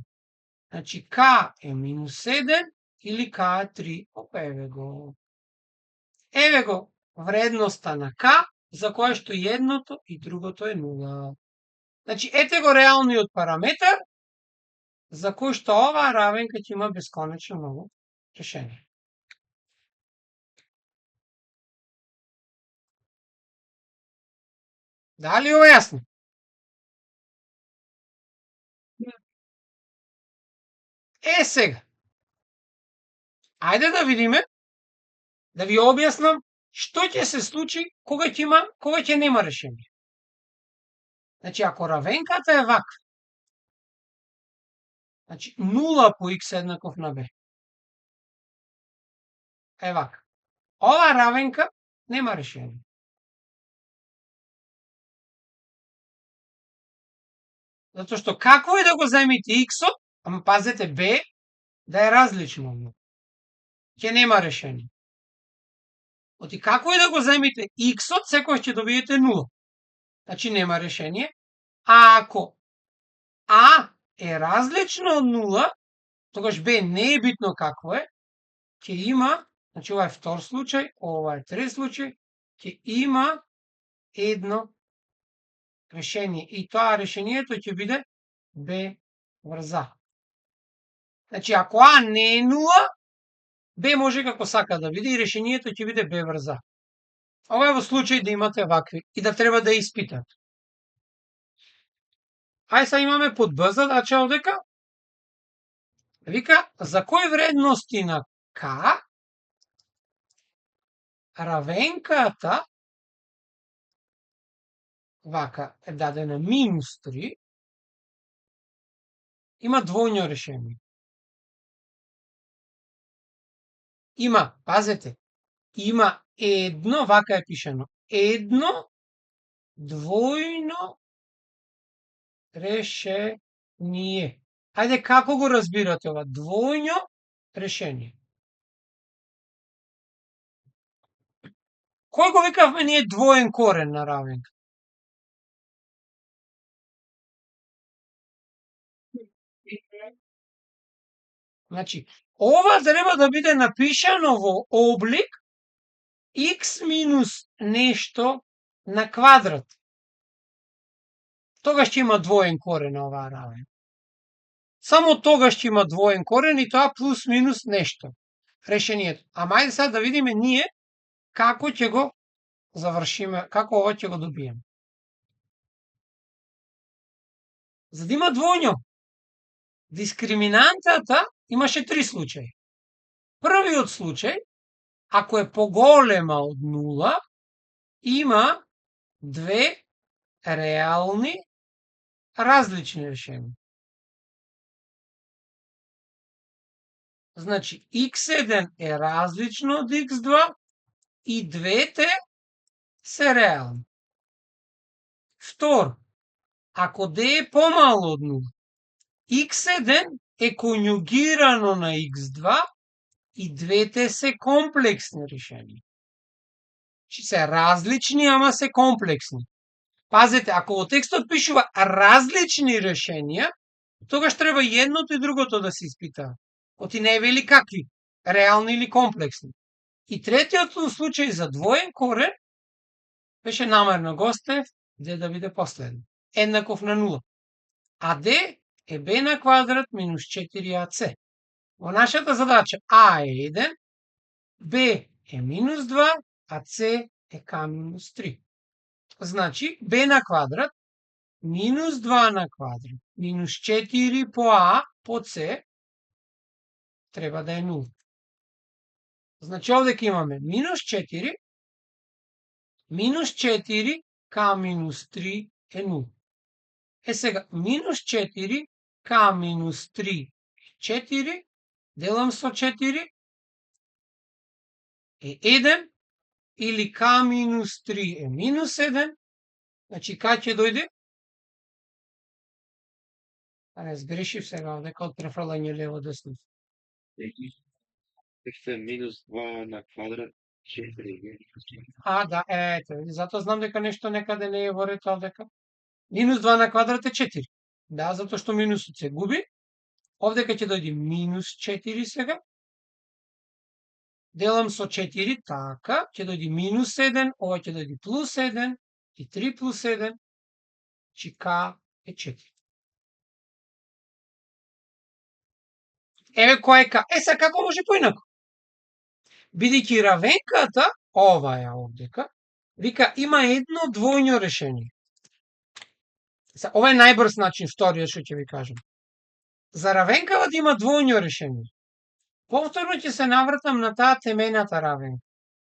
Значи k е минус 7 или k е 3. Опа, еве го. Еве го вредноста на k за која што едното и другото е 0. Значи, ете го реалниот параметар за кој што оваа равенка ќе има бесконечно многу решение. Дали ова јасно? Сега. Ајде да видиме, да ви објаснам што ќе се случи кога ќе нема решение. Значи, ако равенката е ваква, значи 0 по x еднаков на b, е вака. Ова равенка нема решение. Затоа што какво е да го земите x-от, ама пазете b да е различно, ќе нема решение. Оти како е да го земите x-от, секој ќе добиете 0. Значи нема решение. А ако а е различно од 0, тогаш b не е битно какво е, ќе има, значи ова е втор случај, ова е трет случај, ќе има едно решение. И тоа решението ќе биде b врз а. Значи ако а не е 0, b може како сака да биде и решението ќе биде b врз а. Ова е во случај да имате вакви и да треба да испитат. Ај сега имаме под б задача одека. Вика, за кои вредности на k равенката вака е дадена минус 3 има двојно решение. Има, пазете, има едно, вака е пишено, едно двојно решение. Ајде, како го разбирате ова? Двојно решение. Кој го викавме ние двоен корен на равенка? Значи, ова треба да биде напишано во облик x минус нешто на квадрат. Тогаш ќе има двоен корен на оваа равенка. Само тогаш ќе има двоен корен и тоа плюс минус нешто. Решението. Ама ајде сега да видиме ние како ќе го завршиме, како ова ќе го добиеме. За да има двојно, дискриминантата имаше три случаи. Првиот случај, ако е поголема од 0, има две реални различни решенија. Значи, x1 е различно од x2 и двете се реални. Второ, ако d е помало од 0, x1 е конјугирано на x2 и двете се комплексни решенија. Че се различни, ама се комплексни. Пазете, ако во текстот пишува различни решенија, тогаш треба и едното и другото да се испитаат. Оти не вели какви, реални или комплексни. И третиот случај за двоен корен беше намерно го оставив d да биде последно. Еднаков на 0. А d е b на квадрат минус 4ac. Во нашата задача a е 1, b е минус 2, а c е k минус 3. Значи, b на квадрат минус 2 на квадрат минус 4 по a по c треба да е 0. Значи овдека имаме минус 4, минус 4 к минус 3 е 0. Сега, минус 4 к минус 3 е 4, делам со 4 е 1, или к минус 3 е минус 1, значи кај ќе дојде? Не сгрешив сега овдека од префрлање лево-десно. Минус 2 на квадрат 4. Да, ето, затоа знам дека нешто некаде не е во ред овдека. Минус 2 на квадрат е 4. Да, затоа што минусот се губи. Овдека ќе дојде минус 4 сега. Делам со 4, така, ќе дојде минус 1, ова ќе дојде плюс 1, и 3 плюс 1, чи к е 4. Еве која е к. Сега како може поинаку? Бидејќи равенката, ова е овдека, вика има едно двојно решение. Ова е најбрз начин, вториот што ќе ви кажам. За равенкава да има двојно решение. Повторно ќе се навратам на таа темената равенка,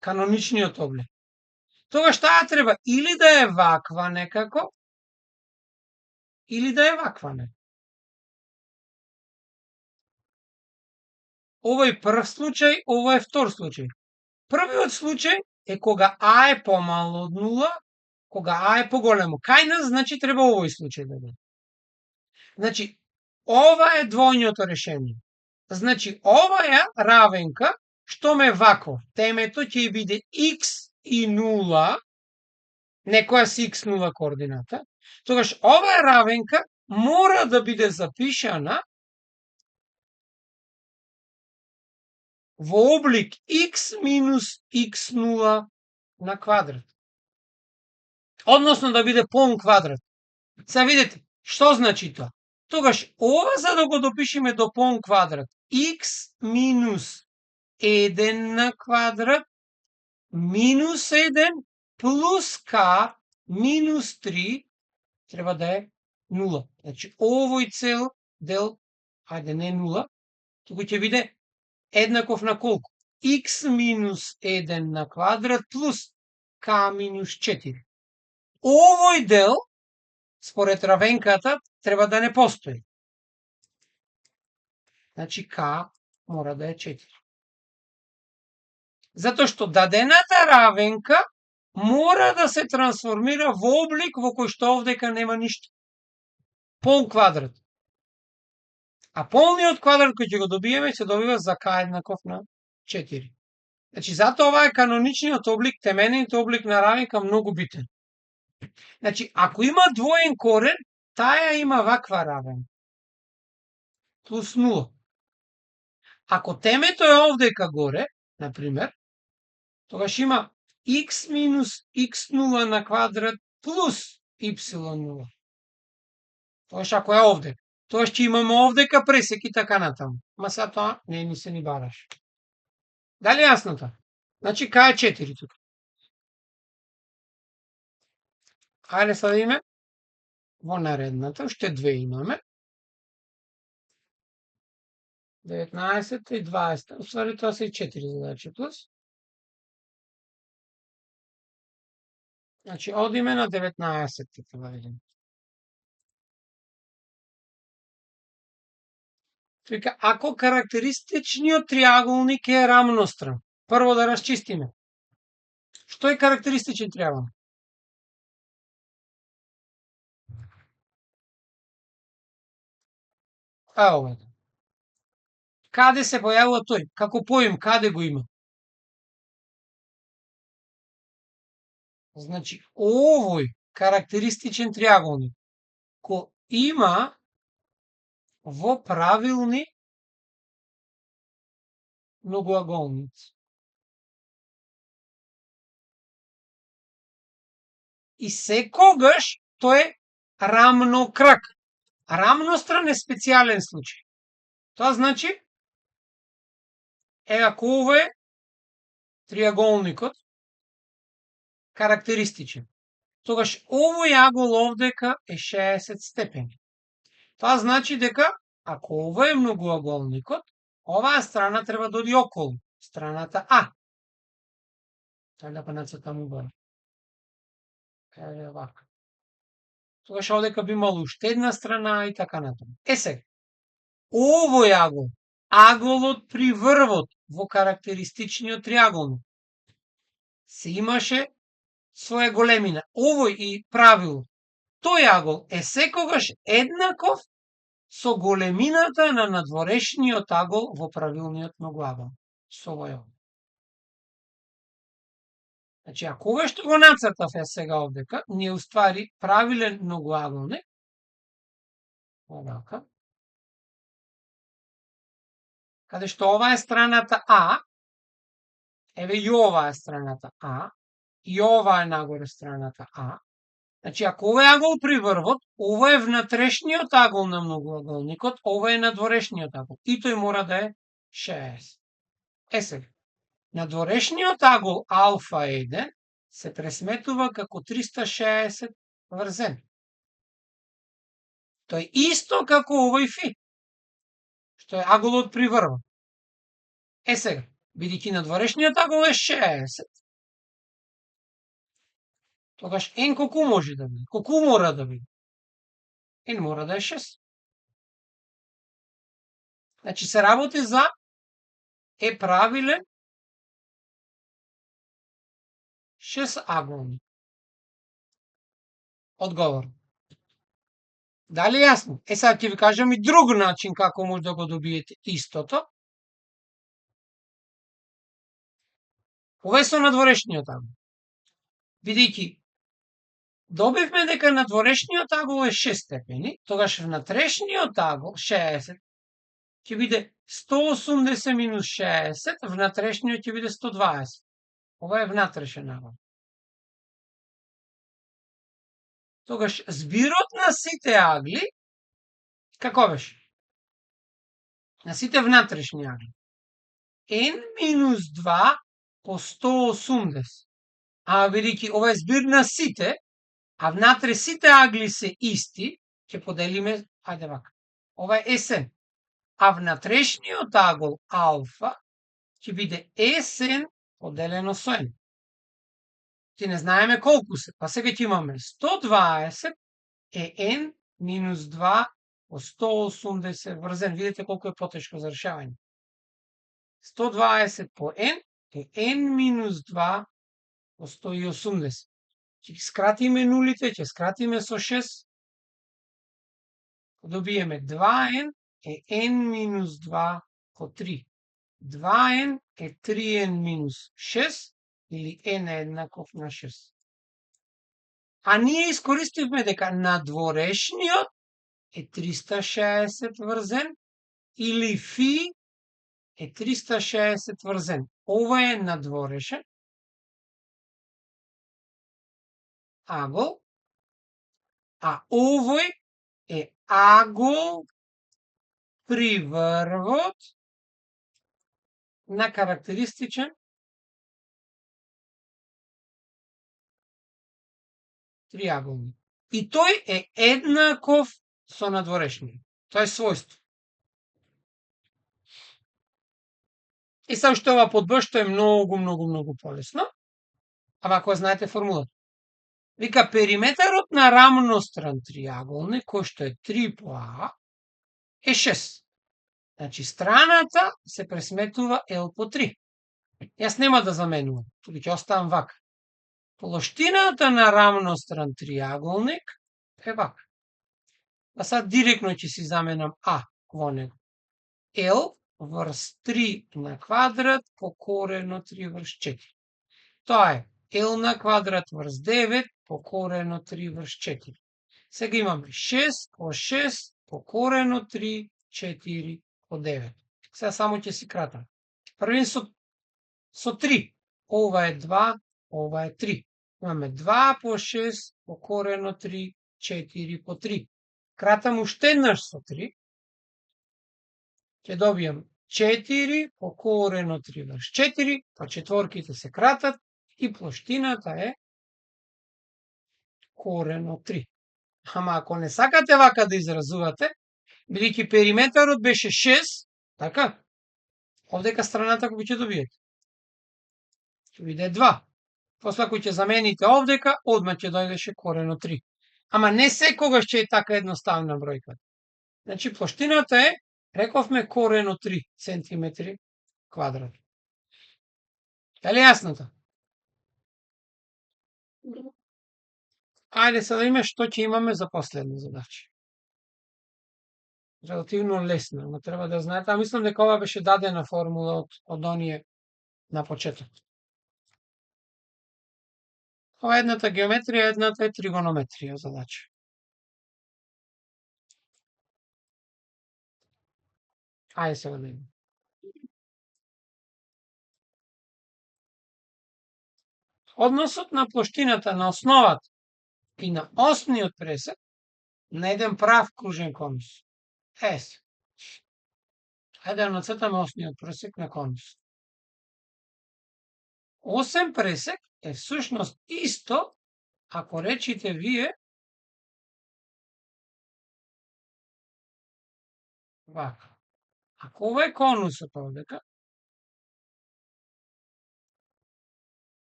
каноничниот облик. Тогаш таа треба или да е ваква некако, или да е ваква некако. Ова е прв случај, ова е втор случај. Првиот случај е кога а е помало од 0, кога а е поголемо. Кај нас, значи, треба овој случај да биде. Значи, ова е двојното решение. Значи, оваа равенка, што ме вакво, темето ќе биде x и 0, некоја си x0 координата, тогаш оваа равенка мора да биде запишана во облик x минус x0 на квадрат. Односно да биде полн квадрат. Сега видите, што значи тоа? Тогаш ова за да го допишеме до полн квадрат, x минус 1 на квадрат минус 1 плюс k минус 3 треба да е 0. Значи овој цел дел, ајде не 0, туку ќе биде еднаков на колку? X минус 1 на квадрат плюс k минус 4. Овој дел, според равенката, треба да не постои. Значи k мора да е 4. Затоа што дадената равенка мора да се трансформира во облик во кој што овдека нема ништо. Полн квадрат. А полниот квадрат кој ќе го добиеме, се добива за k еднаков на 4. Значи, затоа ова е каноничниот облик, теменниот облик на равенка многу битен. Значи, ако има двоен корен, таја има ваква равенка. Плюс 0. Ако темето е овдека горе, например, тогаш има x минус x0 на квадрат плюс y0. Тогаш ако е овдека, тогаш ќе имаме овдека пресек и така натаму. Ма са тоа не ни се ни бараш. Дали јасно тоа? Значи k е 4 тука. Ајде сега да име во наредната, уште две имаме. 19 и 20. Уствари тоа се и 4 задачи плюс. Значи одиме на 19 да видим. Вика, ако карактеристичниот триаголник е рамностран, прво да расчистиме. Што е карактеристичен триаголник? Ова е. Каде се појавува тој? Како поим, каде го има? Значи, овој карактеристичен триаголник ко има во правилни многоаголници. И секогаш тој е рамнокрак. Рамностран е специјален случај. Тоа значи, ако ова е триаголникот, карактеристичен, тогаш овој агол овдека е 60 степени. Тоа значи дека, ако ова е многоаголникот, оваа страна треба да оди околу. страната А. Да па нацртам убаво. Еве вака. Тогаш овдека би имало уште една страна и така натаму. Сега, овој агол, аголот при врвот во карактеристичниот триаголник, се имаше своја големина. Овој и правило. Тој агол е секогаш еднаков со големината на надворешниот агол во правилниот многоагол. Со овој агол. Значи, ако ова што го нацртав сега овдека, ние уствари правилен многоаголник, овака, каде што ова е страната А, еве и ова е страната А, и ова е нагоре страната А. Значи, ако ова е агол при врвот, ова е внатрешниот агол на многоаголникот, ова е надворешниот агол. И тој мора да е 60. Сега, надворешниот агол алфа 1 се пресметува како 360 врз n. Тој исто како овој фи, што е аголот при врвот. Сега, бидејќи надворешниот агол е 60, тогаш n колку може да биде? Колку мора да биде? N мора да е 6. Значи се работи за е правилен 6 аголник. Одговор. Дали јасно? Сега ќе ви кажам и друг начин како може да го добиете истото. Ова е со надворешниот агол. Бидејќи добивме дека надворешниот агол е 6 степени, тогаш внатрешниот агол 60 ќе биде 180 минус 60, внатрешниот ќе биде 120. Ова е внатрешен агол. Тогаш збирот на сите агли како беше? На сите внатрешни агли. N минус 2 по 180. А бидејќи ова е збир на сите, а внатре сите агли се исти, ќе поделиме, ајде вака. Ова е Sn. А внатрешниот агол алфа ќе биде Sn поделено со n. Ти не знаеме колку се, па сега ќе имаме 120 е n минус 2 по 180 врз n. Видите колку е потешко за решавање. 120 по n е n минус 2 по 180. Ќе скратиме нулите, ќе скратиме со 6. Добиеме 2n е n минус 2 по 3. 2n е 3n минус 6, или n е еднаков на 6. А ние искористивме дека надворешниот е 360 врз n, или фи е 360 врз n. Ова е надворешен агол, а овој е агол при врвот на карактеристичен триаголник. И тој е еднаков со надворешниот. Тоа е својство. И само што ова под Б, што е многу полесно, ама ако знаете формулата. Вика, периметарот на рамностран триаголник, кој што е 3 по А, е 6. Значи, страната се пресметува L по 3. Јас нема да заменувам, туку ќе оставам вака. Плоштината на рамностран триаголник е вака. А сад директно ќе си заменам А во него. L врз 3 на квадрат по корено 3 врз 4. Тоа е L на квадрат врз 9 по корено 3 врз 4. Сега имаме 6 по 6 по корено 3, 4 по 9. Сега само ќе си кратам. Првин со 3. Ова е 2, ова е 3. Имаме 2 по 6 по корено 3, 4 по 3. Кратам уште еднаш со 3. Ќе добијам 4 по корено 3 врз 4, па четворките се кратат и плоштината е корено 3. Ама ако не сакате вака да изразувате, бидејќи периметарот беше 6, така? Овдека страната кој ќе добиете? Ќе биде 2. После ако ќе замените овдека, одма ќе дојдеше корен од 3. Ама не секогаш ќе е така едноставна бројка. Значи, плоштината е, рековме, корен од 3 сантиметри квадрат. Дали јаснато? Ајде сега да видиме што ќе имаме за последна задача. Релативно лесна, но треба да знаете, а мислам дека ова беше дадена формула од оние на почеток. Ова е едната геометрија, едната е тригонометрија задача. Ајде сега да видиме. Односот на плоштината на основата и на осниот пресек на еден прав кружен конус. Ајде да нацртаме осниот пресек на конус. Осен пресек е всушност исто ако речите вие вака. Ако ова е конусот овдека,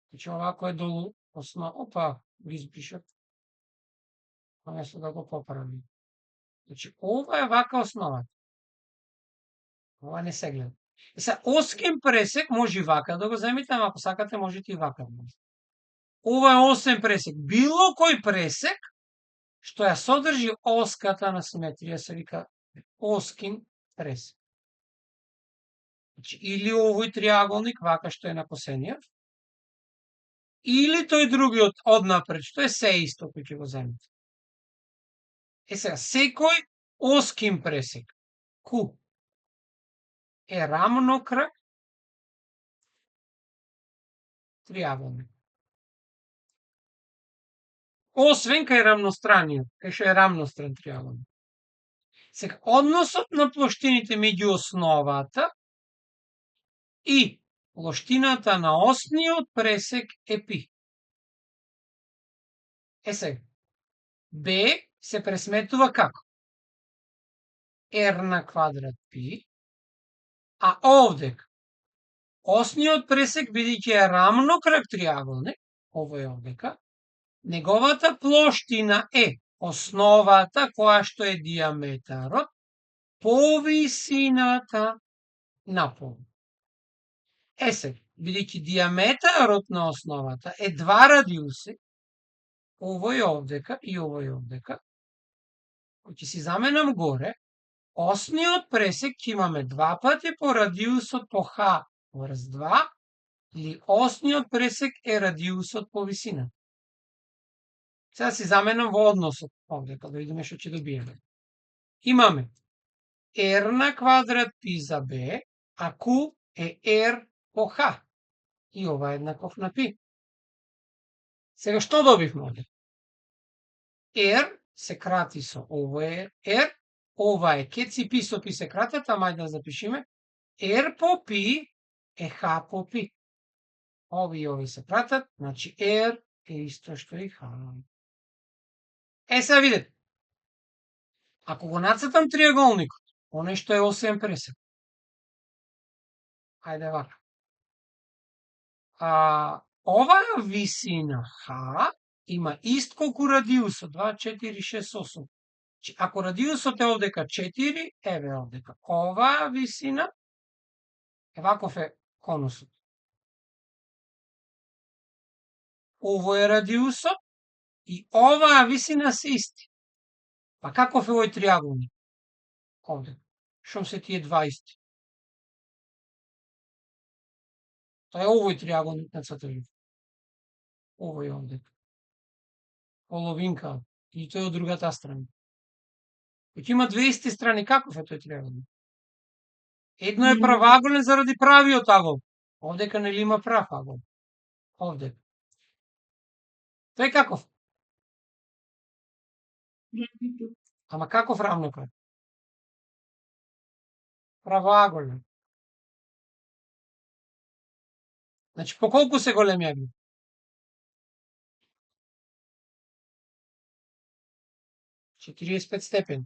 значи овако е долу основа, опа, ги избришав, наместо да го поправим. Значи ова е вака основата. Ова не се гледа. И се оскен пресек може и вака да го земите, ама ако сакате можете и вака. Ова е осен пресек. Било кој пресек што ја содржи оската на симетрија се вика оскин пресек. Значи, или овој триаголник, вака што е на косениот, или тој другиот однапред, што е се исто кој ќе го земите. Сега, секој оскин пресек, Q, е рамнокраг триаголник. Освен кај рамностраниот, кај што е рамностран триаголник. Сега, односот на плоштините меѓу основата и плоштината на осниот пресек е π. Сега, B се пресметува како? R на квадрат π, а овдека осниот пресек бидејќи е рамнокраг триаголник, овој овдека, неговата плоштина е основата која што е диаметарот по висината на пол. Сега, бидејќи диаметарот на основата е 2 радиуси, овој овдека и овој овдека, кој ќе си заменам горе, осниот пресек ќе имаме 2 пати по радиусот по H врз 2, или осниот пресек е радиусот по висина. Сега си заменам во односот овдека, да видиме што ќе добиеме. Имаме R на квадрат π за B, а Q е R по H. И ова е еднаков на π. Сега што добивме овде? R се крати со ова е R, ова е кеци π со π се кратат, ама да запишеме. R по π е H по π. Ови и ови се кратат, значи R е исто што и H. Сега видете. Ако го нацртам триаголникот, оној што е осен пресек. Ајде вака. Оваа висина H има ист колку радиусот, 2, 4, 6, 8. Ако радиусот е овдека 4, еве овдека. Оваа висина е ваков е конусот. Ово е радиусот и оваа висина се исти. Па каков е овој триаголник? Овде. Шо се тие два исти? Тоа е овој триаголник на цртежот. Овој овде. Половинка. И тој од другата страна. Кој има две исти страни, каков е тој триаголник? Едно е правоаголен заради правиот агол. Овдека нели има прав агол? Овде. Тој каков? Ама каков рамнокраг? Правоаголен. Значи, по колку се големи агли? 45 степени.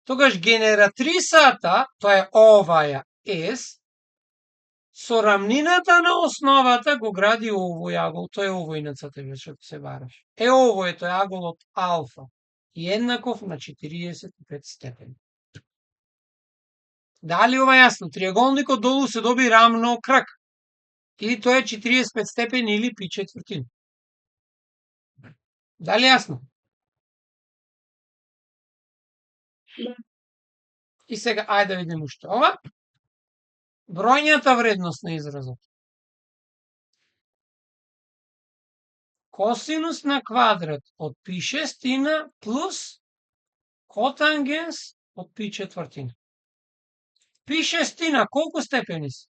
Тогаш генератрисата, тоа е оваја S со рамнината на основата го гради овој агол, тоа е овојнацата што се бараш. Ово е тој аголот алфа, еднаков на 45 степени. Дали ова јасно? Триаголникот долу се доби рамно крак. Или тоа е 45 степени или пи четвртина. Дали јасно? И сега, ајде да видиме уште ова. Бројната вредност на изразот. Косинус на квадрат од пи шестина плюс котангенс од пи четвртина. Пи шестина, колку степени се?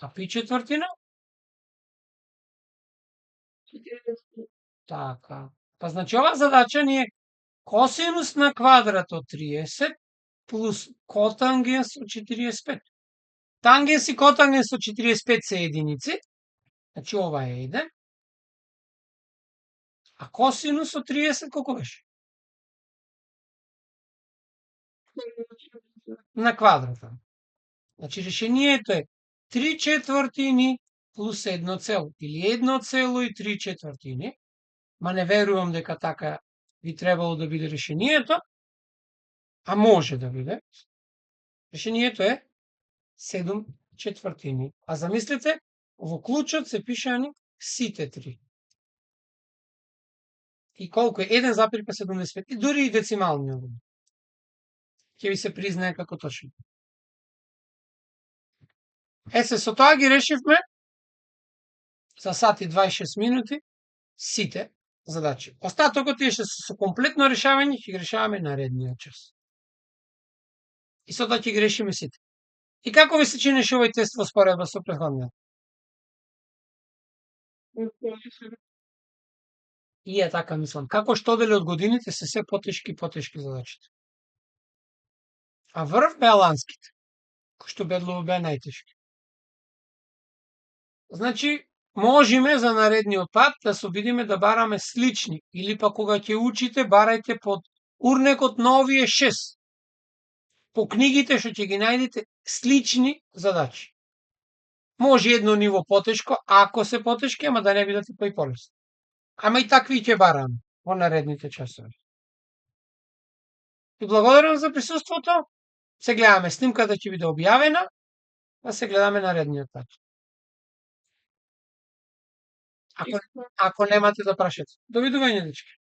А пи четвртина? Така. Па значи ова задача ни е косинус на квадрат од 30 плюс котангенс од 45. Тангенс и котангенс од 45 се единици. Значи ова е 1. А косинус од 30 колку беше? На квадрата. Значи решението е 3/4 плюс 1 цело или 1,3/4. Ма не верувам дека така би требало да биде решението, а може да биде. Решението е 7/4. А замислите, во клучот се пишани сите три. И колку е? 1,75. И дури и децимални. Ќе ви се признае како точно. Се, со тоа ги решивме за сат и 26 минути сите задачи. Остатокот е што со комплетно решавање ќе ги решаваме наредниот час. И со тоа ќе ги решиме сите. И како ви се чинеше овој тест во споредба со претходниот? И е така мислам. Како што дели од годините се се потешки задачите. А врв беа ланските, кои што бедлово беа најтешки. Значи, можеме за наредниот пат да се обидиме да бараме слични, или па кога ќе учите, барајте под урнекот на овие 6. По книгите што ќе ги најдете слични задачи. Може едно ниво потешко, ако се потешки, ама да не бидат и полесни. Ама и такви ќе бараме во наредните часови. И благодарам за присуството. Се гледаме, снимката ќе биде објавена, да се гледаме наредниот пат. Ако немате да прашате. Довидување, дечки.